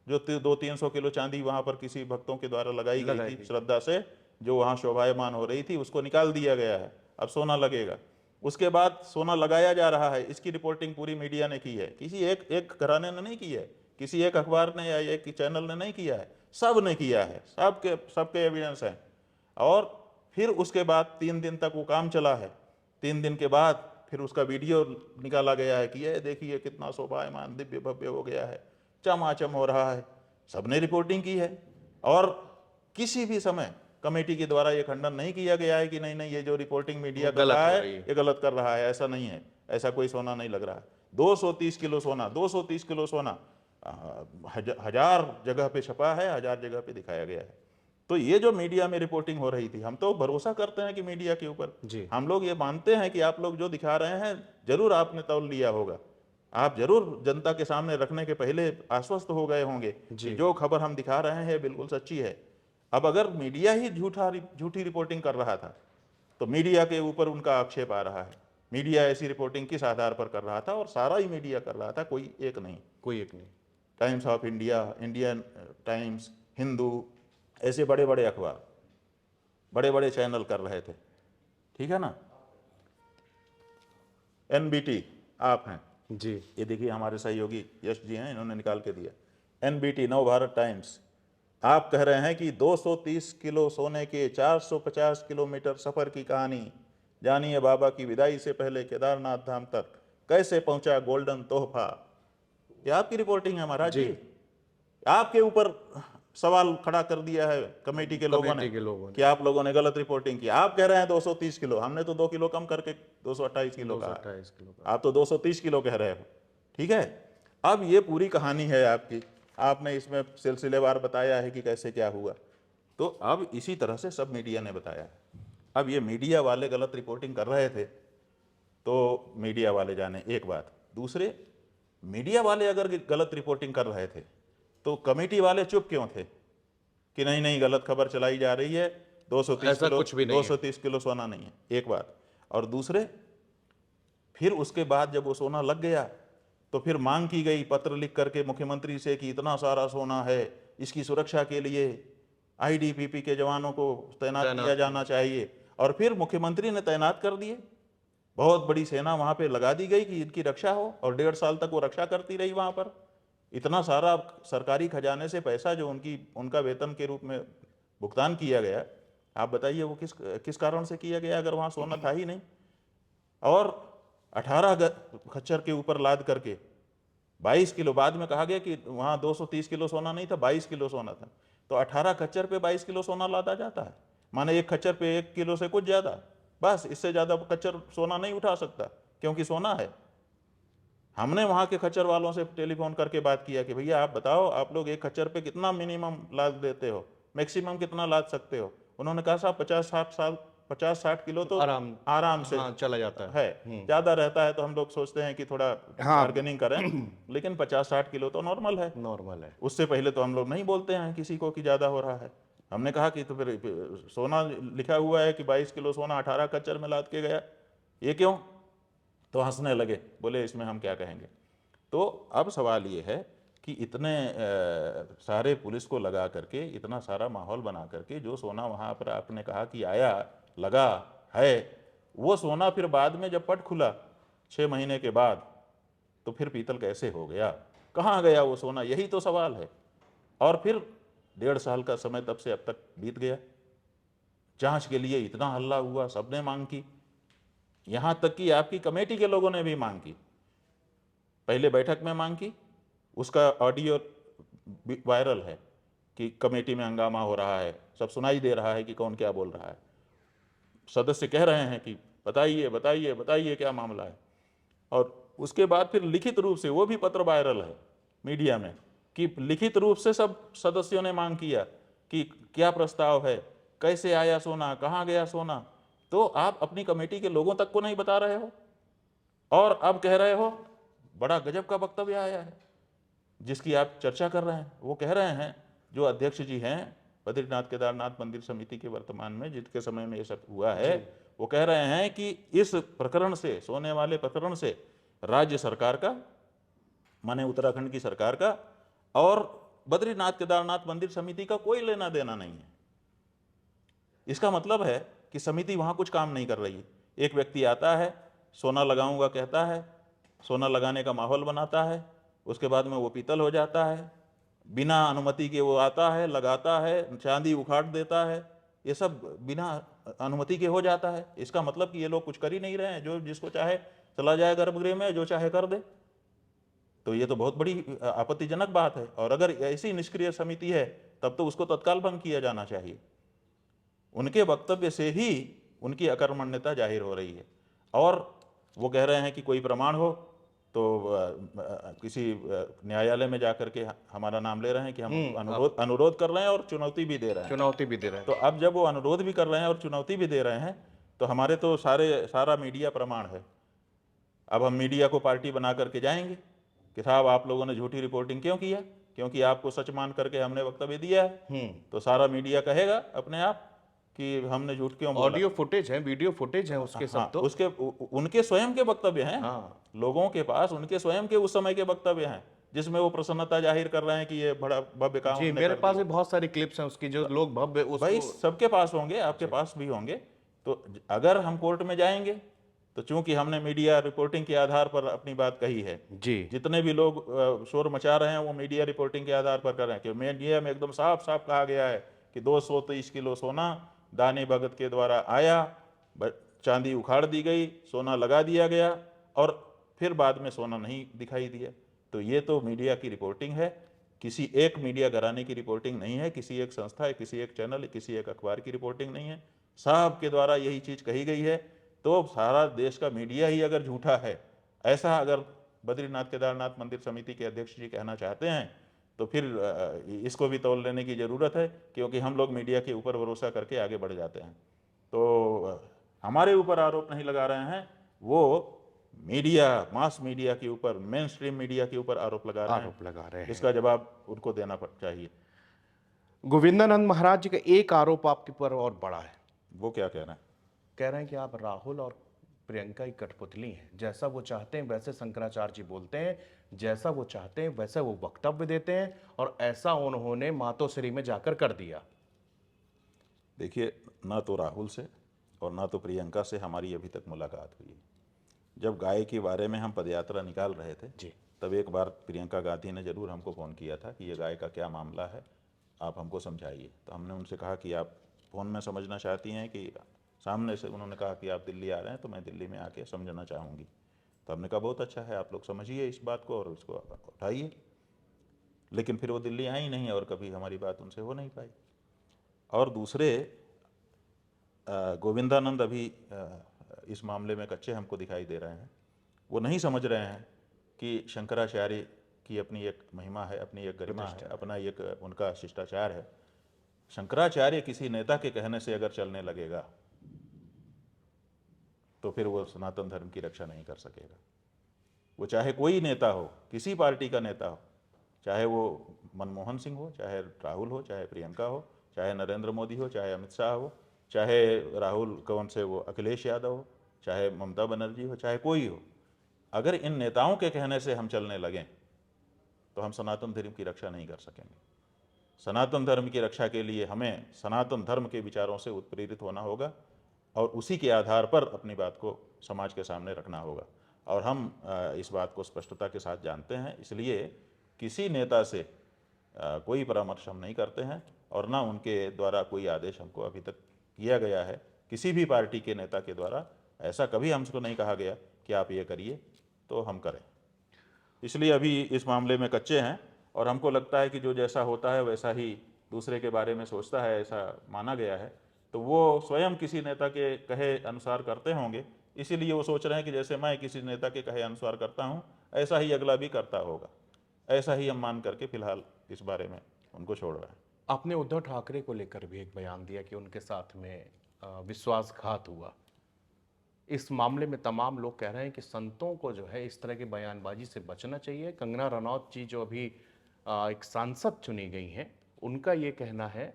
जो 200-300 किलो चांदी वहां पर किसी भक्तों के द्वारा लगाई गई थी श्रद्धा से, जो वहां शोभायमान हो रही थी, उसको निकाल दिया गया है, अब सोना लगेगा। उसके बाद सोना लगाया जा रहा है, इसकी रिपोर्टिंग पूरी मीडिया ने की है, किसी एक घराने ने नहीं की है, किसी एक अखबार ने या एक चैनल ने नहीं किया है, सब ने किया है, सबके एविडेंस हैं। और फिर उसके बाद 3 दिन तक वो काम चला है। 3 दिन के बाद फिर उसका वीडियो निकाला गया है कि ये देखिए कितना शोभायमान दिव्य भव्य हो गया है, चमाचम हो रहा है, सबने रिपोर्टिंग की है। और किसी भी समय कमेटी के द्वारा ये खंडन नहीं किया गया है कि नहीं नहीं ये जो रिपोर्टिंग मीडिया कर रहा है ये गलत कर रहा है, ऐसा नहीं है, ऐसा कोई सोना नहीं लग रहा है। 230 किलो सोना, 230 किलो सोना 1000 जगह पे छपा है, 1000 जगह पे दिखाया गया है। तो ये जो मीडिया में रिपोर्टिंग हो रही थी, हम तो भरोसा करते हैं कि मीडिया के ऊपर, हम लोग ये मानते हैं कि आप लोग जो दिखा रहे हैं जरूर आपने तौल लिया होगा, आप जरूर जनता के सामने रखने के पहले आश्वस्त हो गए होंगे कि जो खबर हम दिखा रहे हैं बिल्कुल सच्ची है। अब अगर मीडिया ही झूठी रिपोर्टिंग कर रहा था तो मीडिया के ऊपर उनका आक्षेप आ रहा है, मीडिया ऐसी रिपोर्टिंग किस आधार पर कर रहा था, और सारा ही मीडिया कर रहा था, कोई एक नहीं। Times of India, Indian times, Hindu, ऐसे बड़े बड़े अखबार, बड़े बड़े चैनल कर रहे थे, ठीक है ना। एनबीटी आप हैं जी, ये देखिए हमारे सहयोगी यश जी हैं, इन्होंने निकाल के दिया। एनबीटी, नव भारत टाइम्स, आप कह रहे हैं कि 230 किलो सोने के 450 किलोमीटर सफर की कहानी, जानिए बाबा की विदाई से पहले केदारनाथ धाम तक कैसे पहुंचा गोल्डन तोहफा। ये आपकी रिपोर्टिंग है महाराज जी। आपके ऊपर सवाल खड़ा कर दिया है कमेटी के लोगों ने कि आप लोगों ने गलत रिपोर्टिंग की। आप कह रहे हैं 230 किलो, हमने तो 2 किलो कम करके 228 किलो कहा, आप तो 230 किलो कह रहे हो, ठीक है। अब ये पूरी कहानी है आपकी, आपने इसमें सिलसिलेवार बताया है कि कैसे क्या हुआ, तो अब इसी तरह से सब मीडिया ने बताया है। अब ये मीडिया वाले गलत रिपोर्टिंग कर रहे थे तो मीडिया वाले जाने एक बात, दूसरे मीडिया वाले अगर गलत रिपोर्टिंग कर रहे थे तो कमेटी वाले चुप क्यों थे कि नहीं नहीं गलत खबर चलाई जा रही है, 230 किलो सोना नहीं है, एक बात। और दूसरे फिर उसके बाद जब वो सोना लग गया तो फिर मांग की गई पत्र लिख करके मुख्यमंत्री से कि इतना सारा सोना है, इसकी सुरक्षा के लिए आईटीबीपी के जवानों को तैनात किया जाना चाहिए, और फिर मुख्यमंत्री ने तैनात कर दिए, बहुत बड़ी सेना वहां पे लगा दी गई कि इनकी रक्षा हो, और 1.5 साल तक वो रक्षा करती रही वहां पर। इतना सारा सरकारी खजाने से पैसा जो उनका वेतन के रूप में भुगतान किया गया, आप बताइए वो किस कारण से किया गया अगर वहां सोना था ही नहीं। और 18 खच्चर के ऊपर लाद करके 22 किलो, बाद में कहा गया कि वहां 230 किलो सोना नहीं था, 22 किलो सोना था, तो 18 खच्चर पे 22 किलो सोना लादा जाता है, माने एक खच्चर पे 1 किलो से कुछ ज्यादा, बस इससे ज्यादा खच्चर सोना नहीं उठा सकता क्योंकि सोना है। हमने वहां के खच्चर वालों से टेलीफोन करके बात किया कि भैया आप बताओ आप लोग एक खच्चर पे कितना मिनिमम लाद देते हो, मैक्सिमम कितना लाद सकते हो। उन्होंने कहा साहब 50-60 किलो तो आराम से चला जाता है, ज्यादा रहता है तो हम लोग सोचते हैं कि थोड़ा बार्गेनिंग करें, लेकिन 50-60 किलो तो नॉर्मल है। उससे पहले तो हम लोग नहीं बोलते हैं किसी को कि ज्यादा हो रहा है। हमने कहा कि तो फिर सोना लिखा हुआ है कि 22 किलो सोना 18 खच्चर में लाद के गया, ये क्यों, तो हंसने लगे, बोले इसमें हम क्या कहेंगे। तो अब सवाल ये है कि इतने सारे पुलिस को लगा करके, इतना सारा माहौल बना करके जो सोना वहाँ पर आपने कहा कि आया लगा है, वो सोना फिर बाद में जब पट खुला 6 महीने के बाद तो फिर पीतल कैसे हो गया, कहाँ गया वो सोना, यही तो सवाल है। और फिर 1.5 साल का समय तब से अब तक बीत गया, जांच के लिए इतना हल्ला हुआ, सबने मांग की, यहां तक कि आपकी कमेटी के लोगों ने भी मांग की, पहले बैठक में मांग की, उसका ऑडियो वायरल है कि कमेटी में हंगामा हो रहा है, सब सुनाई दे रहा है कि कौन क्या बोल रहा है, सदस्य कह रहे हैं कि बताइए बताइए बताइए क्या मामला है। और उसके बाद फिर लिखित रूप से, वो भी पत्र वायरल है मीडिया में कि लिखित रूप से सब सदस्यों ने मांग किया कि क्या प्रस्ताव है, कैसे आया सोना, कहाँ गया सोना, तो आप अपनी कमेटी के लोगों तक को नहीं बता रहे हो और अब कह रहे हो बड़ा गजब का वक्तव्य आया है जिसकी आप चर्चा कर रहे हैं। वो कह रहे हैं, जो अध्यक्ष जी हैं बद्रीनाथ केदारनाथ मंदिर समिति के वर्तमान में, जिनके समय में ये सब हुआ है, वो कह रहे हैं कि इस प्रकरण से, सोने वाले प्रकरण से राज्य सरकार का, माने उत्तराखंड की सरकार का और बद्रीनाथ केदारनाथ मंदिर समिति का कोई लेना देना नहीं है। इसका मतलब है कि समिति वहां कुछ काम नहीं कर रही है। एक व्यक्ति आता है, सोना लगाऊंगा कहता है, सोना लगाने का माहौल बनाता है, उसके बाद में वो पीतल हो जाता है, बिना अनुमति के वो आता है, लगाता है, चांदी उखाड़ देता है, ये सब बिना अनुमति के हो जाता है। इसका मतलब कि ये लोग कुछ कर ही नहीं रहे हैं, जो जिसको चाहे चला जाए गर्भगृह में, जो चाहे कर दे। तो ये तो बहुत बड़ी आपत्तिजनक बात है। और अगर ऐसी निष्क्रिय समिति है तब तो उसको तत्काल भंग किया जाना चाहिए। उनके वक्तव्य से ही उनकी अकर्मण्यता जाहिर हो रही है। और वो कह रहे हैं कि कोई प्रमाण हो तो किसी न्यायालय में जाकर के हमारा नाम ले रहे हैं कि हम अनुरोध कर रहे हैं और चुनौती भी दे रहे हैं। चुनौती भी दे रहे हैं। तो अब जब वो अनुरोध भी कर रहे हैं और चुनौती भी दे रहे हैं तो हमारे तो सारा मीडिया प्रमाण है। अब हम मीडिया को पार्टी बना करके जाएंगे कि साहब आप लोगों ने झूठी रिपोर्टिंग क्यों किया, क्योंकि आपको सच मान करके हमने वक्तव्य दिया है। तो सारा मीडिया कहेगा अपने आप कि हमने झूठ क्यों बोला। ऑडियो फुटेज है, वीडियो फुटेज है उसके सब। तो उसके उनके स्वयं के वक्तव्य हैं। लोगों के पास उनके स्वयं के उस समय के वक्तव्य हैं जिसमें वो प्रसन्नता जाहिर कर रहे हैं कि ये बड़ा भव्य काम जी, मेरे पास भी बहुत सारी क्लिप्स हैं उसकी, जो लोग भव्य भाई सबके पास होंगे, आपके पास भी होंगे। तो अगर हम कोर्ट में जाएंगे तो चूंकि हमने मीडिया रिपोर्टिंग के आधार पर अपनी बात कही है, जी, जितने भी लोग शोर मचा रहे हैं वो मीडिया रिपोर्टिंग के आधार पर कर रहे हैं कि मीडिया में एकदम साफ साफ कहा गया है कि 223 किलो सोना दानी भगत के द्वारा आया, चांदी उखाड़ दी गई, सोना लगा दिया गया और फिर बाद में सोना नहीं दिखाई दिया। तो ये तो मीडिया की रिपोर्टिंग है, किसी एक मीडिया घराने की रिपोर्टिंग नहीं है, किसी एक संस्था, किसी एक चैनल, किसी एक अखबार की रिपोर्टिंग नहीं है। साहब के द्वारा यही चीज़ कही गई है। तो सारा देश का मीडिया ही अगर झूठा है, ऐसा अगर बद्रीनाथ केदारनाथ मंदिर समिति के अध्यक्ष जी कहना चाहते हैं, तो फिर इसको भी तौल लेने की ज़रूरत है, क्योंकि हम लोग मीडिया के ऊपर भरोसा करके आगे बढ़ जाते हैं। तो हमारे ऊपर आरोप नहीं लगा रहे हैं, वो मीडिया, मास मीडिया के ऊपर, मेन स्ट्रीम मीडिया के ऊपर आरोप लगा रहे हैं। इसका जवाब उनको देना चाहिए। गोविंदानंद महाराज जी का एक आरोप आपके ऊपर और बड़ा है। वो क्या कह रहे हैं? कह रहे हैं कि आप राहुल और प्रियंका की कठपुतली हैं, जैसा वो चाहते हैं वैसे शंकराचार्य जी बोलते हैं, जैसा वो चाहते हैं वैसा वो वक्तव्य देते हैं, और ऐसा उन्होंने मातोश्री में जाकर कर दिया। देखिए, ना तो राहुल से और ना तो प्रियंका से हमारी अभी तक मुलाकात हुई है। जब गाय के बारे में हम पदयात्रा निकाल रहे थे जी, तब एक बार प्रियंका गांधी ने जरूर हमको फ़ोन किया था कि ये गाय का क्या मामला है, आप हमको समझाइए। तो हमने उनसे कहा कि आप फ़ोन में समझना चाहती हैं कि सामने से? उन्होंने कहा कि आप दिल्ली आ रहे हैं तो मैं दिल्ली में आके समझना चाहूँगी। तो हमने कहा बहुत अच्छा है, आप लोग समझिए इस बात को और इसको उठाइए। लेकिन फिर वो दिल्ली आई नहीं और कभी हमारी बात उनसे हो नहीं पाई। और दूसरे, गोविंदानंद अभी इस मामले में कच्चे हमको दिखाई दे रहे हैं। वो नहीं समझ रहे हैं कि शंकराचार्य की अपनी एक महिमा है, अपनी एक गरिमा है, अपना एक उनका शिष्टाचार है। शंकराचार्य किसी नेता के कहने से अगर चलने लगेगा तो फिर वो सनातन धर्म की रक्षा नहीं कर सकेगा। वो चाहे कोई नेता हो, किसी पार्टी का नेता हो, चाहे वो मनमोहन सिंह हो, चाहे राहुल हो, चाहे प्रियंका हो, चाहे नरेंद्र मोदी हो, चाहे अमित शाह हो, चाहे राहुल कौन से वो अखिलेश यादव हो, चाहे ममता बनर्जी हो, चाहे कोई हो, अगर इन नेताओं के कहने से हम चलने लगें तो हम सनातन धर्म की रक्षा नहीं कर सकेंगे। सनातन धर्म की रक्षा के लिए हमें सनातन धर्म के विचारों से उत्प्रेरित होना होगा और उसी के आधार पर अपनी बात को समाज के सामने रखना होगा। और हम इस बात को स्पष्टता के साथ जानते हैं, इसलिए किसी नेता से कोई परामर्श हम नहीं करते हैं और ना उनके द्वारा कोई आदेश हमको अभी तक किया गया है। किसी भी पार्टी के नेता के द्वारा ऐसा कभी हमको नहीं कहा गया कि आप ये करिए तो हम करें। इसलिए अभी इस मामले में कच्चे हैं और हमको लगता है कि जो जैसा होता है वैसा ही दूसरे के बारे में सोचता है, ऐसा माना गया है। तो वो स्वयं किसी नेता के कहे अनुसार करते होंगे, इसीलिए वो सोच रहे हैं कि जैसे मैं किसी नेता के कहे अनुसार करता हूँ ऐसा ही अगला भी करता होगा। ऐसा ही हम मान करके फिलहाल इस बारे में उनको छोड़ रहे हैं। आपने उद्धव ठाकरे को लेकर भी एक बयान दिया कि उनके साथ में विश्वासघात हुआ। इस मामले में तमाम लोग कह रहे हैं कि संतों को जो है इस तरह की बयानबाजी से बचना चाहिए। कंगना रनौत जी जो अभी एक सांसद चुनी गई हैं, उनका ये कहना है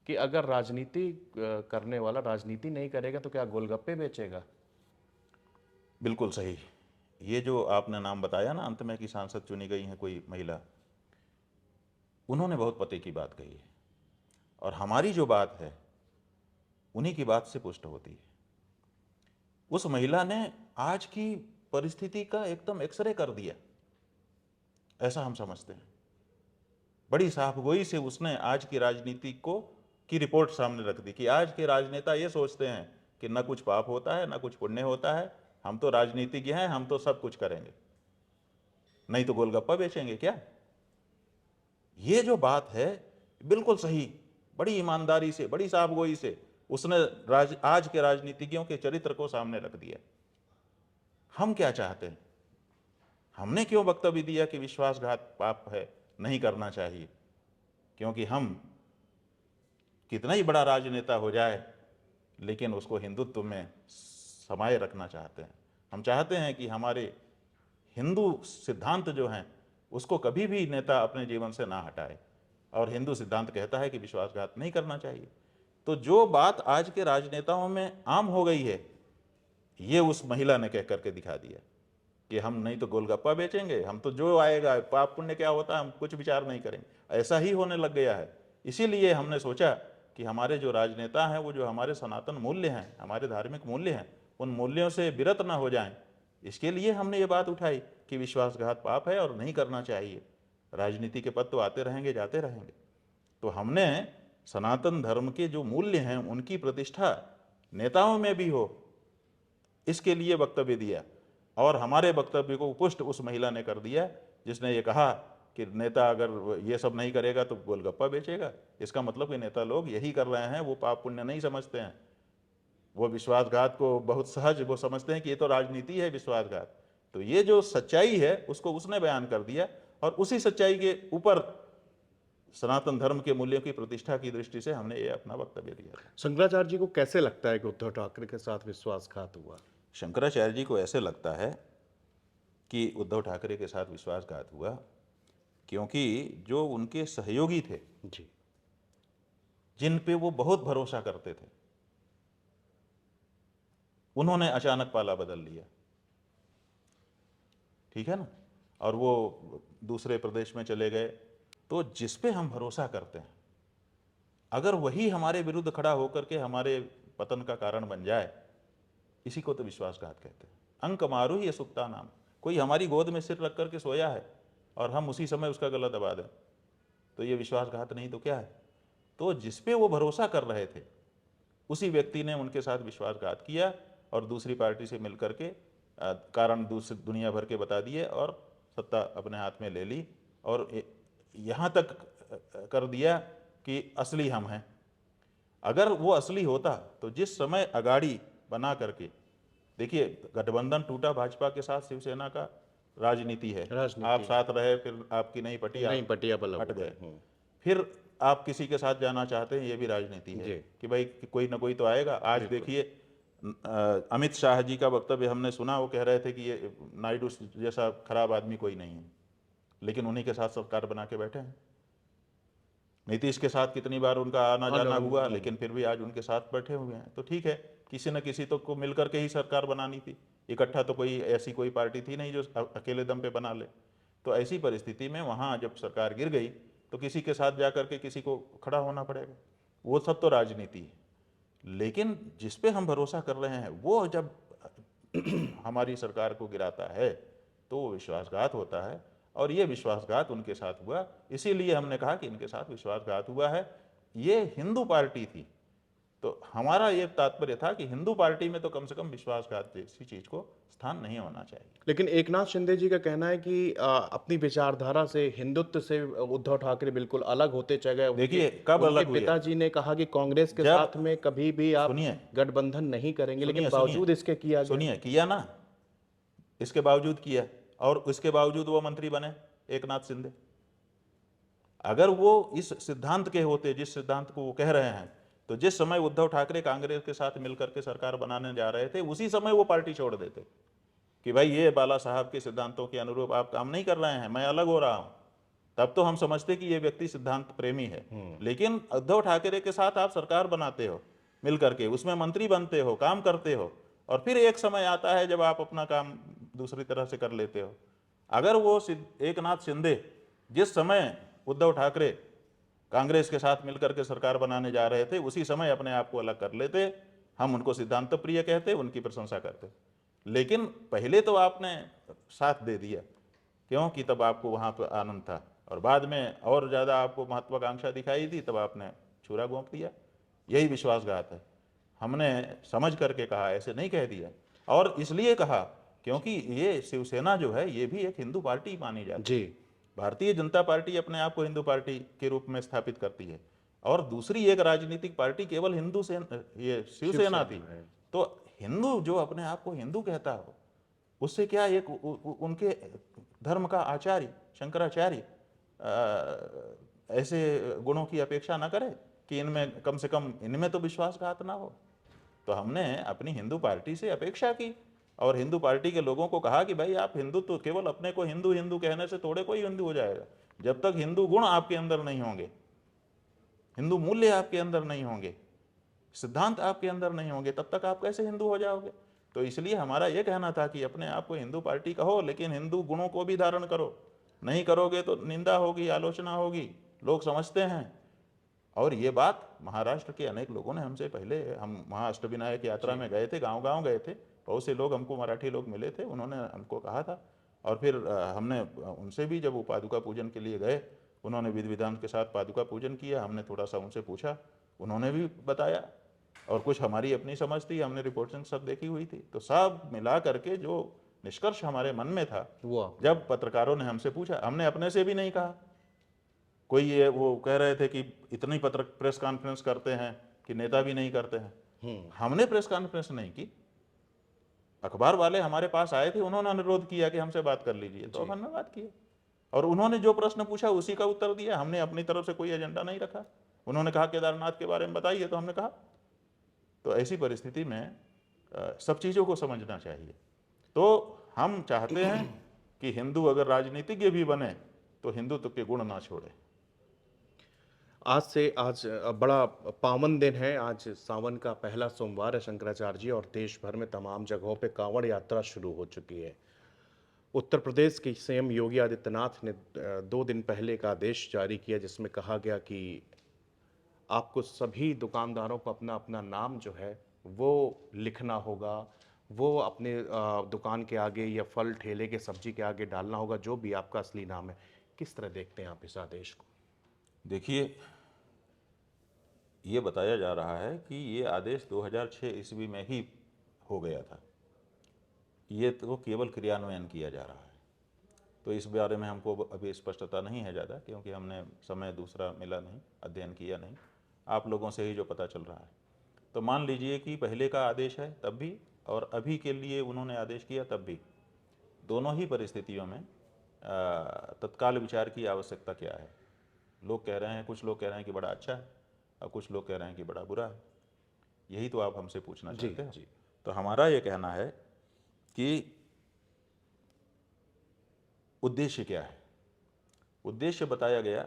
कि अगर राजनीति करने वाला राजनीति नहीं करेगा तो क्या गोलगप्पे बेचेगा। बिल्कुल सही। ये जो आपने नाम बताया ना अंत में कि सांसद चुनी गई हैं कोई महिला, उन्होंने बहुत पते की बात कही है और हमारी जो बात है उन्हीं की बात से पुष्ट होती है। उस महिला ने आज की परिस्थिति का एकदम एक्सरे कर दिया, ऐसा हम समझते हैं। बड़ी साफगोई से उसने आज की राजनीति की रिपोर्ट सामने रख दी कि आज के राजनेता ये सोचते हैं कि न कुछ पाप होता है न कुछ पुण्य होता है, हम तो राजनीतिज्ञ हैं, हम तो सब कुछ करेंगे, नहीं तो गोलगप्पा बेचेंगे क्या। ये जो बात है बिल्कुल सही, बड़ी ईमानदारी से, बड़ी साफगोई से उसने आज के राजनीतिज्ञों के चरित्र को सामने रख दिया। हम क्या चाहते हैं? हमने क्यों वक्तव्य दिया कि विश्वासघात पाप है, नहीं करना चाहिए? क्योंकि हम कितना ही बड़ा राजनेता हो जाए लेकिन उसको हिंदुत्व में समाये रखना चाहते हैं। हम चाहते हैं कि हमारे हिंदू सिद्धांत जो हैं उसको कभी भी नेता अपने जीवन से ना हटाए, और हिंदू सिद्धांत कहता है कि विश्वासघात नहीं करना चाहिए। तो जो बात आज के राजनेताओं में आम हो गई है, ये उस महिला ने कह करके दिखा दिया कि हम नहीं तो गोलगप्पा बेचेंगे, हम तो जो आएगा, पाप पुण्य क्या होता है हम कुछ विचार नहीं करेंगे। ऐसा ही होने लग गया है। इसीलिए हमने सोचा कि हमारे जो राजनेता हैं वो जो हमारे सनातन मूल्य हैं, हमारे धार्मिक मूल्य हैं, उन मूल्यों से विरत ना हो जाएं। इसके लिए हमने ये बात उठाई कि विश्वासघात पाप है और नहीं करना चाहिए। राजनीति के पद तो आते रहेंगे जाते रहेंगे, तो हमने सनातन धर्म के जो मूल्य हैं उनकी प्रतिष्ठा नेताओं में भी हो, इसके लिए वक्तव्य दिया। और हमारे वक्तव्य को पुष्ट उस महिला ने कर दिया जिसने ये कहा कि नेता अगर ये सब नहीं करेगा तो गोलगप्पा बेचेगा। इसका मतलब कि नेता लोग यही कर रहे हैं, वो पाप पुण्य नहीं समझते हैं, वो विश्वासघात को बहुत सहज वो समझते हैं कि ये तो राजनीति है विश्वासघात। तो ये जो सच्चाई है उसको उसने बयान कर दिया, और उसी सच्चाई के ऊपर सनातन धर्म के मूल्यों की प्रतिष्ठा की दृष्टि से हमने ये अपना वक्तव्य दिया। शंकराचार्य जी को कैसे लगता है कि उद्धव ठाकरे के साथ विश्वासघात हुआ? शंकराचार्य जी को ऐसे लगता है कि उद्धव ठाकरे के साथ विश्वासघात हुआ क्योंकि जो उनके सहयोगी थे जी, जिन पे वो बहुत भरोसा करते थे, उन्होंने अचानक पाला बदल लिया, ठीक है ना, और वो दूसरे प्रदेश में चले गए। तो जिस पे हम भरोसा करते हैं अगर वही हमारे विरुद्ध खड़ा होकर के हमारे पतन का कारण बन जाए, इसी को तो विश्वासघात कहते हैं। अंक मारू ही सुक्ता नाम, कोई हमारी गोद में सिर रख करके सोया है और हम उसी समय उसका गला दबा दें, तो ये विश्वासघात नहीं तो क्या है। तो जिस पे वो भरोसा कर रहे थे उसी व्यक्ति ने उनके साथ विश्वासघात किया और दूसरी पार्टी से मिलकर के कारण दूसरी दुनिया भर के बता दिए और सत्ता अपने हाथ में ले ली, और यहाँ तक कर दिया कि असली हम हैं। अगर वो असली होता तो जिस समय अगाड़ी बना करके, देखिए गठबंधन टूटा भाजपा के साथ, शिवसेना का राजनीति है, आप साथ रहे फिर आपकी नहीं पटी, नहीं पटिया पलट हट गए, फिर आप किसी के साथ जाना चाहते हैं, ये भी राजनीति है कि भाई कोई ना कोई तो आएगा। आज देखिए अमित शाह जी का वक्तव्य हमने सुना, वो कह रहे थे कि ये नायडू जैसा खराब आदमी कोई नहीं है, लेकिन उन्हीं के साथ सरकार बना के बैठे हैं। नीतीश के साथ कितनी बार उनका आना जाना हुआ, लेकिन फिर भी आज उनके साथ बैठे हुए हैं। तो ठीक है, किसी न किसी तो को मिलकर के ही सरकार बनानी थी, इकट्ठा तो कोई ऐसी कोई पार्टी थी नहीं जो अकेले दम पे बना ले। तो ऐसी परिस्थिति में वहाँ जब सरकार गिर गई तो किसी के साथ जा करके किसी को खड़ा होना पड़ेगा, वो सब तो राजनीति है। लेकिन जिस पे हम भरोसा कर रहे हैं वो जब हमारी सरकार को गिराता है तो वो विश्वासघात होता है, और ये विश्वासघात उनके साथ हुआ। इसीलिए हमने कहा कि इनके साथ विश्वासघात हुआ है। ये हिंदू पार्टी थी, तो हमारा ये तात्पर्य था कि हिंदू पार्टी में तो कम से कम विश्वासघात जैसी चीज को स्थान नहीं होना चाहिए। लेकिन एकनाथ शिंदे जी का कहना है कि अपनी विचारधारा से, हिंदुत्व से उद्धव ठाकरे बिल्कुल अलग होते चले गए। देखिए कब अलग हुए? पिताजी ने कहा कि कांग्रेस के साथ में कभी भी आप गठबंधन नहीं करेंगे, लेकिन बावजूद इसके किया ना, इसके बावजूद किया, और इसके बावजूद वो मंत्री बने एकनाथ शिंदे। अगर वो इस सिद्धांत के होते, जिस सिद्धांत को वो कह रहे हैं, तो जिस समय उद्धव ठाकरे कांग्रेस के साथ मिलकर के सरकार बनाने जा रहे थे, उसी समय वो पार्टी छोड़ देते कि भाई ये बाला साहब के सिद्धांतों के अनुरूप आप काम नहीं कर रहे हैं, मैं अलग हो रहा हूं। तब तो हम समझते कि ये व्यक्ति सिद्धांत प्रेमी है। लेकिन उद्धव ठाकरे के साथ आप सरकार बनाते हो मिल करके, उसमें मंत्री बनते हो, काम करते हो, और फिर एक समय आता है जब आप अपना काम दूसरी तरह से कर लेते हो। अगर वो एकनाथ शिंदे जिस समय उद्धव ठाकरे कांग्रेस के साथ मिलकर के सरकार बनाने जा रहे थे, उसी समय अपने आप को अलग कर लेते, हम उनको सिद्धांत प्रिय कहते, उनकी प्रशंसा करते। लेकिन पहले तो आपने साथ दे दिया, क्योंकि तब आपको वहाँ पर आनंद था, और बाद में और ज़्यादा आपको महत्वाकांक्षा दिखाई दी, तब आपने छुरा घोंप दिया। यही विश्वासघात है। हमने समझ करके कहा, ऐसे नहीं कह दिया। और इसलिए कहा क्योंकि ये शिवसेना जो है ये भी एक हिंदू पार्टी मानी जाती है। जी। भारतीय जनता पार्टी अपने आप को हिंदू पार्टी के रूप में स्थापित करती है, और दूसरी एक राजनीतिक पार्टी केवल हिंदू से ये शिवसेना थी। है। तो हिंदू जो अपने आप को हिंदू कहता हो, उससे क्या एक उनके धर्म का आचार्य शंकराचार्य ऐसे गुणों की अपेक्षा ना करे कि इनमें कम से कम इनमें तो विश्वासघात ना हो। तो हमने अपनी हिंदू पार्टी से अपेक्षा की, और हिंदू पार्टी के लोगों को कहा कि भाई आप हिंदू तो केवल अपने को हिंदू हिंदू कहने से थोड़े कोई हिंदू हो जाएगा। जब तक हिंदू गुण आपके अंदर नहीं होंगे, हिंदू मूल्य आपके अंदर नहीं होंगे, सिद्धांत आपके अंदर नहीं होंगे, तब तक आप कैसे हिंदू हो जाओगे। तो इसलिए हमारा यह कहना था कि अपने आप को हिंदू पार्टी कहो, लेकिन हिंदू गुणों को भी धारण करो। नहीं करोगे तो निंदा होगी, आलोचना होगी, लोग समझते हैं। और ये बात महाराष्ट्र के अनेक लोगों ने हमसे पहले, हम वहाँ अष्टविनायक यात्रा में गए थे, गांव-गांव गए थे, बहुत से लोग हमको मराठी लोग मिले थे, उन्होंने हमको कहा था। और फिर हमने उनसे भी जब वो पादुका पूजन के लिए गए, उन्होंने विधि विधान के साथ पादुका पूजन किया, हमने थोड़ा सा उनसे पूछा, उन्होंने भी बताया, और कुछ हमारी अपनी समझ थी, हमने रिपोर्टिंग सब देखी हुई थी। तो सब मिला करके जो निष्कर्ष हमारे मन में था, जब पत्रकारों ने हमसे पूछा, हमने अपने से भी नहीं कहा। कोई ये वो कह रहे थे कि इतनी प्रेस कॉन्फ्रेंस करते हैं कि नेता भी नहीं करते हैं। हमने प्रेस कॉन्फ्रेंस नहीं की, अखबार वाले हमारे पास आए थे, उन्होंने अनुरोध किया कि हमसे बात कर लीजिए, तो अब हमने बात की, और उन्होंने जो प्रश्न पूछा उसी का उत्तर दिया। हमने अपनी तरफ से कोई एजेंडा नहीं रखा। उन्होंने कहा केदारनाथ के बारे में बताइए, तो हमने कहा। तो ऐसी परिस्थिति में सब चीज़ों को समझना चाहिए। तो हम चाहते हैं कि हिंदू अगर राजनीतिज्ञ भी बने तो हिंदुत्व के गुण ना छोड़े। आज बड़ा पावन दिन है। आज सावन का पहला सोमवार है शंकराचार्य जी, और देश भर में तमाम जगहों पे कांवड़ यात्रा शुरू हो चुकी है। उत्तर प्रदेश के सीएम योगी आदित्यनाथ ने 2 दिन पहले एक आदेश जारी किया, जिसमें कहा गया कि आपको सभी दुकानदारों को अपना अपना नाम जो है वो लिखना होगा, वो अपने दुकान के आगे या फल ठेले के सब्जी के आगे डालना होगा जो भी आपका असली नाम है। किस तरह देखते हैं आप इस आदेश को? देखिए, ये बताया जा रहा है कि ये आदेश 2006 ईस्वी में ही हो गया था, ये तो केवल क्रियान्वयन किया जा रहा है। तो इस बारे में हमको अभी स्पष्टता नहीं है ज़्यादा, क्योंकि हमने समय दूसरा मिला नहीं, अध्ययन किया नहीं, आप लोगों से ही जो पता चल रहा है। तो मान लीजिए कि पहले का आदेश है तब भी, और अभी के लिए उन्होंने आदेश किया तब भी, दोनों ही परिस्थितियों में तत्काल विचार की आवश्यकता क्या है। लोग कह रहे हैं, कुछ लोग कह रहे हैं कि बड़ा अच्छा है, और कुछ लोग कह रहे हैं कि बड़ा बुरा है। यही तो आप हमसे पूछना चाहते हैं। तो हमारा ये कहना है कि उद्देश्य क्या है। उद्देश्य बताया गया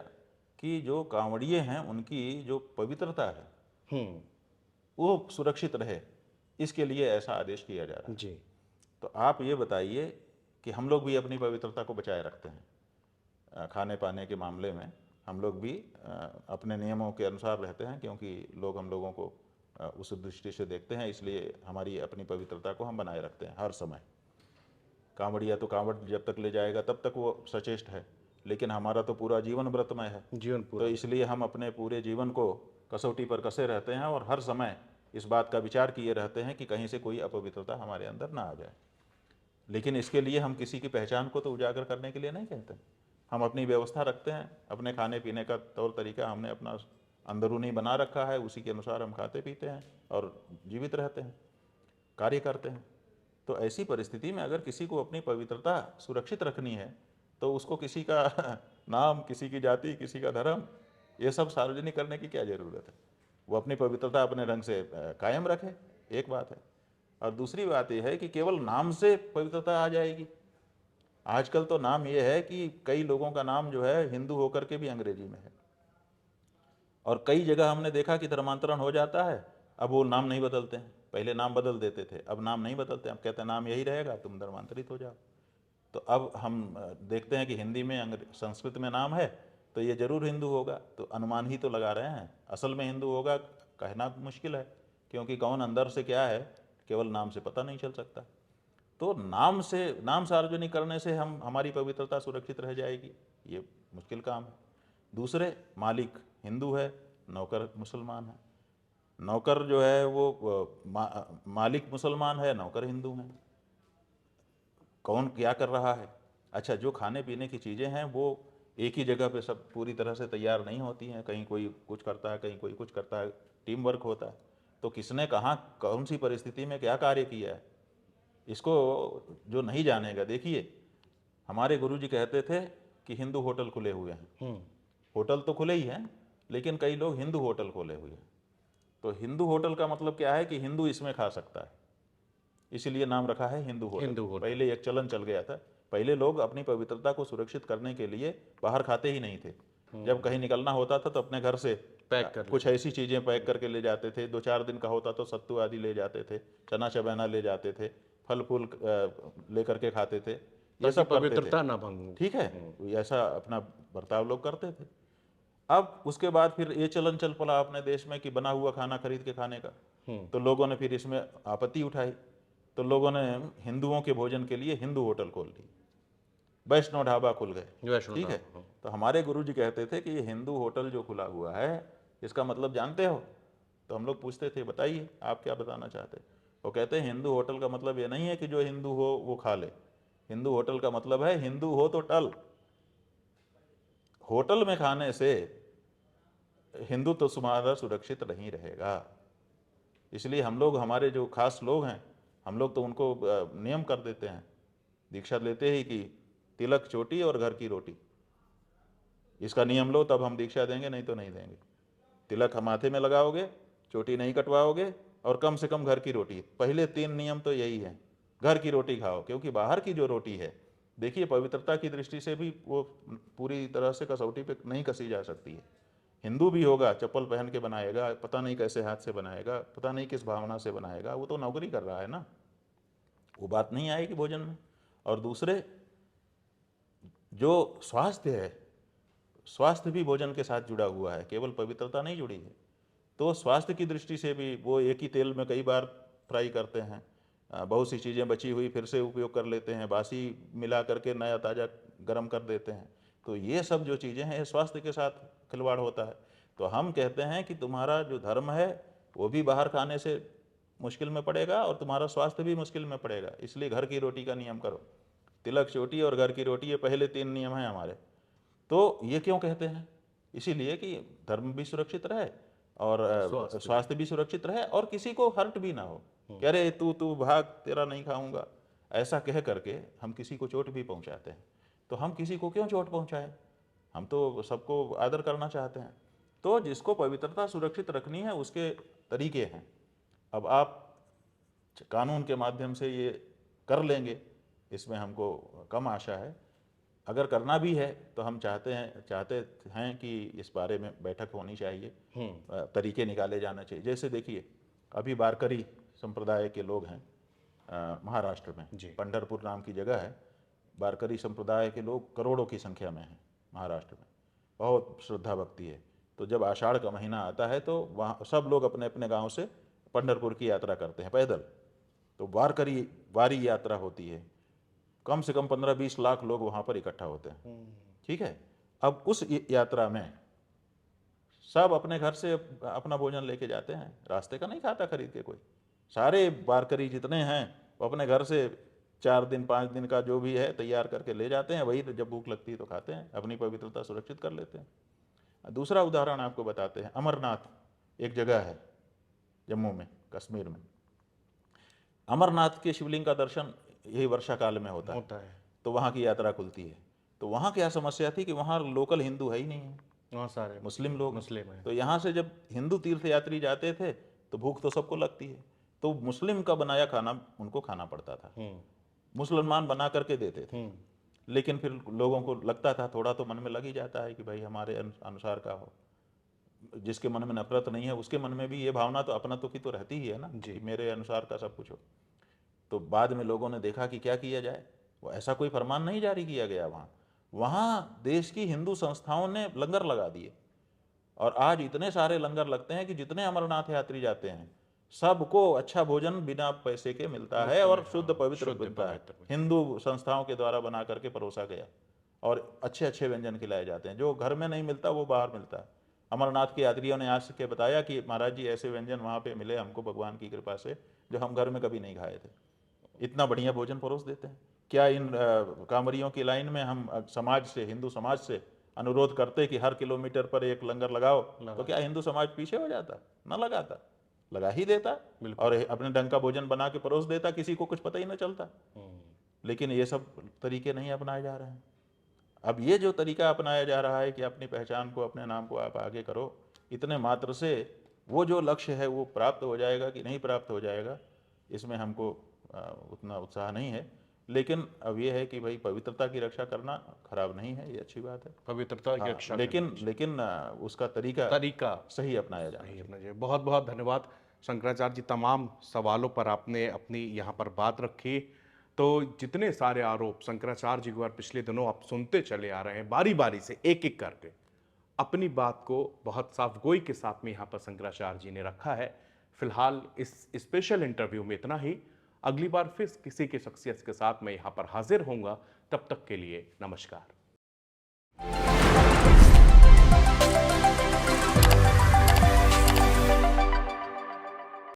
कि जो कांवड़िए हैं उनकी जो पवित्रता है वो सुरक्षित रहे, इसके लिए ऐसा आदेश किया जा रहा है। जी। तो आप ये बताइए कि हम लोग भी अपनी पवित्रता को बचाए रखते हैं। खाने पाने के मामले में हम लोग भी अपने नियमों के अनुसार रहते हैं, क्योंकि लोग हम लोगों को उस दृष्टि से देखते हैं, इसलिए हमारी अपनी पवित्रता को हम बनाए रखते हैं हर समय। कांवड़िया तो कांवड़ जब तक ले जाएगा तब तक वो सचेष्ट है, लेकिन हमारा तो पूरा जीवन व्रतमय है, जीवन पूरा। तो इसलिए हम अपने पूरे जीवन को कसौटी पर कसे रहते हैं, और हर समय इस बात का विचार किए रहते हैं कि कहीं से कोई अपवित्रता हमारे अंदर ना आ जाए। लेकिन इसके लिए हम किसी की पहचान को तो उजागर करने के लिए नहीं कहते। हम अपनी व्यवस्था रखते हैं, अपने खाने पीने का तौर तरीका हमने अपना अंदरूनी बना रखा है, उसी के अनुसार हम खाते पीते हैं और जीवित रहते हैं, कार्य करते हैं। तो ऐसी परिस्थिति में अगर किसी को अपनी पवित्रता सुरक्षित रखनी है तो उसको किसी का नाम, किसी की जाति, किसी का धर्म, ये सब सार्वजनिक करने की क्या ज़रूरत है। वो अपनी पवित्रता अपने ढंग से कायम रखे, एक बात है। और दूसरी बात यह है कि केवल नाम से पवित्रता आ जाएगी। आजकल तो नाम ये है कि कई लोगों का नाम जो है हिंदू होकर के भी अंग्रेजी में है, और कई जगह हमने देखा कि धर्मांतरण हो जाता है, अब वो नाम नहीं बदलते हैं। पहले नाम बदल देते थे, अब नाम नहीं बदलते, अब कहते हैं नाम यही रहेगा, तुम धर्मांतरित हो जाओ। तो अब हम देखते हैं कि हिंदी में, संस्कृत में नाम है तो ये जरूर हिंदू होगा, तो अनुमान ही तो लगा रहे हैं। असल में हिंदू होगा कहना मुश्किल है, क्योंकि कौन अंदर से क्या है केवल नाम से पता नहीं चल सकता। तो नाम सार्वजनिक करने से हमारी पवित्रता सुरक्षित रह जाएगी, ये मुश्किल काम है। दूसरे, मालिक हिंदू है, नौकर मुसलमान है। नौकर जो है वो मालिक मुसलमान है, नौकर हिंदू है। कौन क्या कर रहा है? अच्छा, जो खाने पीने की चीज़ें हैं वो एक ही जगह पे सब पूरी तरह से तैयार नहीं होती हैं, कहीं कोई कुछ करता है, कहीं कोई कुछ करता है, टीम वर्क होता है। तो किसने कहाँ कौन सी परिस्थिति में क्या कार्य किया है, इसको जो नहीं जानेगा, देखिए हमारे गुरुजी कहते थे कि हिंदू होटल खुले हुए हैं। होटल तो खुले ही हैं, लेकिन कई लोग हिंदू होटल खोले हुए हैं। तो हिंदू होटल का मतलब क्या है कि हिंदू इसमें खा सकता है, इसीलिए नाम रखा है हिंदू होटल। पहले एक चलन चल गया था, पहले लोग अपनी पवित्रता को सुरक्षित करने के लिए बाहर खाते ही नहीं थे। जब कहीं निकलना होता था तो अपने घर से कुछ ऐसी चीज़ें पैक करके ले जाते थे। 2-4 दिन का होता तो सत्तू आदि ले जाते थे, चना चबैना ले जाते थे, फल फूल लेकर के खाते थे, ये सब पवित्रता ना भंग हो। ठीक है, ऐसा अपना बर्ताव लोग करते थे। अब उसके बाद फिर ये चलन चल पड़ा अपने देश में कि बना हुआ खाना खरीद के खाने का, तो लोगों ने फिर इसमें आपत्ति उठाई। तो लोगों ने हिंदुओं के भोजन के लिए हिंदू होटल खोल ली, वैष्णव ढाबा खुल गए, ठीक है। तो हमारे गुरुजी कहते थे कि ये हिंदू होटल जो खुला हुआ है इसका मतलब जानते हो? तो हम लोग पूछते थे बताइए आप क्या बताना चाहते। वो कहते हैं हिंदू होटल का मतलब ये नहीं है कि जो हिंदू हो वो खा ले। हिंदू होटल का मतलब है हिंदू हो तो टल। होटल में खाने से हिंदुत्व तुम्हारा सुरक्षित नहीं रहेगा। इसलिए हम लोग, हमारे जो खास लोग हैं, हम लोग तो उनको नियम कर देते हैं दीक्षा लेते ही कि तिलक चोटी और घर की रोटी, इसका नियम लो तब हम दीक्षा देंगे, नहीं तो नहीं देंगे। तिलक हम माथे में लगाओगे, चोटी नहीं कटवाओगे, और कम से कम घर की रोटी। पहले 3 नियम तो यही हैं। घर की रोटी खाओ, क्योंकि बाहर की जो रोटी है, देखिए पवित्रता की दृष्टि से भी वो पूरी तरह से कसौटी पे नहीं कसी जा सकती है। हिंदू भी होगा, चप्पल पहन के बनाएगा, पता नहीं कैसे हाथ से बनाएगा, पता नहीं किस भावना से बनाएगा, वो तो नौकरी कर रहा है ना, वो बात नहीं आएगी भोजन में। और दूसरे, जो स्वास्थ्य है, स्वास्थ्य भी भोजन के साथ जुड़ा हुआ है, केवल पवित्रता नहीं जुड़ी है। तो स्वास्थ्य की दृष्टि से भी वो एक ही तेल में कई बार फ्राई करते हैं, बहुत सी चीज़ें बची हुई फिर से उपयोग कर लेते हैं, बासी मिला करके नया ताज़ा गर्म कर देते हैं। तो ये सब जो चीज़ें हैं, स्वास्थ्य के साथ खिलवाड़ होता है। तो हम कहते हैं कि तुम्हारा जो धर्म है वो भी बाहर खाने से मुश्किल में पड़ेगा और तुम्हारा स्वास्थ्य भी मुश्किल में पड़ेगा, इसलिए घर की रोटी का नियम करो। तिलक चोटी और घर की रोटी, ये पहले 3 नियम हैं हमारे। तो ये क्यों कहते हैं? इसीलिए कि धर्म भी सुरक्षित रहे और स्वास्थ्य भी सुरक्षित रहे, और किसी को हर्ट भी ना हो कि अरे तू भाग, तेरा नहीं खाऊंगा, ऐसा कह करके हम किसी को चोट भी पहुंचाते हैं। तो हम किसी को क्यों चोट पहुंचाएं? हम तो सबको आदर करना चाहते हैं। तो जिसको पवित्रता सुरक्षित रखनी है उसके तरीके हैं। अब आप कानून के माध्यम से ये कर लेंगे, इसमें हमको कम आशा है। अगर करना भी है तो हम चाहते हैं कि इस बारे में बैठक होनी चाहिए, तरीके निकाले जाना चाहिए। जैसे देखिए, अभी वारकरी संप्रदाय के लोग हैं महाराष्ट्र में, पंढरपुर नाम की जगह है, वारकरी संप्रदाय के लोग करोड़ों की संख्या में हैं महाराष्ट्र में, बहुत श्रद्धा भक्ति है। तो जब आषाढ़ का महीना आता है तो वहाँ सब लोग अपने अपने गांव से पंढरपुर की यात्रा करते हैं पैदल। तो वारी यात्रा होती है, कम से कम 15-20 लाख लोग वहाँ पर इकट्ठा होते हैं, ठीक है। अब उस यात्रा में सब अपने घर से अपना भोजन लेके जाते हैं, रास्ते का नहीं खाता खरीद के कोई। सारे वारकरी जितने हैं वो अपने घर से 4 दिन 5 दिन का जो भी है तैयार करके ले जाते हैं, वही जब भूख लगती है तो खाते हैं, अपनी पवित्रता सुरक्षित कर लेते हैं। दूसरा उदाहरण आपको बताते हैं, अमरनाथ एक जगह है जम्मू में, कश्मीर में। अमरनाथ के शिवलिंग का दर्शन यही वर्षा काल में होता है। तो वहाँ की यात्रा खुलती है। तो वहाँ क्या समस्या थी कि वहाँ लोकल हिंदू है ही नहीं है, वहाँ सारे मुस्लिम लोग। मुस्लिम हैं। तो यहाँ से जब हिंदू तीर्थ यात्री जाते थे तो भूख तो सबको लगती है, तो मुस्लिम का बनाया खाना उनको खाना पड़ता था, मुसलमान बना करके देते थे। लेकिन फिर लोगों को लगता था, थोड़ा तो मन में लग ही जाता है कि भाई हमारे अनुसार का हो। जिसके मन में नफरत नहीं है उसके मन में भी ये भावना तो अपना तो की तो रहती ही है ना, कि मेरे अनुसार का सब कुछ हो। तो बाद में लोगों ने देखा कि क्या किया जाए, वो ऐसा कोई फरमान नहीं जारी किया गया वहाँ। वहाँ देश की हिंदू संस्थाओं ने लंगर लगा दिए, और आज इतने सारे लंगर लगते हैं कि जितने अमरनाथ यात्री जाते हैं सबको अच्छा भोजन बिना पैसे के मिलता है और शुद्ध पवित्र बनता है, हिंदू संस्थाओं के द्वारा बना करके परोसा गया। और अच्छे अच्छे व्यंजन खिलाए जाते हैं, जो घर में नहीं मिलता वो बाहर मिलता है। अमरनाथ के यात्रियों ने आज के बताया कि महाराज जी ऐसे व्यंजन वहाँ पे मिले हमको भगवान की कृपा से, जो हम घर में कभी नहीं खाए थे। इतना बढ़िया भोजन परोस देते हैं। क्या इन कांवरियों की लाइन में हम समाज से, हिंदू समाज से अनुरोध करते कि हर किलोमीटर पर एक लंगर लगाओ, तो क्या हिंदू समाज पीछे हो जाता? न लगाता, लगा ही देता और अपने ढंग का भोजन बना के परोस देता, किसी को कुछ पता ही न चलता। लेकिन ये सब तरीके नहीं अपनाए जा रहे हैं। अब ये जो तरीका अपनाया जा रहा है कि अपनी पहचान को, अपने नाम को आप आगे करो, इतने मात्र से वो जो लक्ष्य है वो प्राप्त हो जाएगा कि नहीं प्राप्त हो जाएगा, इसमें हमको उतना उत्साह नहीं है। लेकिन अब ये है कि भाई पवित्रता की रक्षा करना खराब नहीं है, ये अच्छी बात है, पवित्रता की रक्षा लेकिन उसका तरीका सही अपनाया जाना चाहिए। बहुत बहुत धन्यवाद शंकराचार्य जी, तमाम सवालों पर आपने अपनी यहाँ पर बात रखी। तो जितने सारे आरोप शंकराचार्य जी के ऊपर पिछले दिनों आप सुनते चले आ रहे हैं, बारी बारी से एक एक करके अपनी बात को बहुत साफ गोई के साथ में यहाँ पर शंकराचार्य जी ने रखा है। फिलहाल इस स्पेशल इंटरव्यू में इतना ही। अगली बार फिर किसी की शख्सियत के साथ मैं यहाँ पर हाजिर होऊंगा। तब तक के लिए नमस्कार।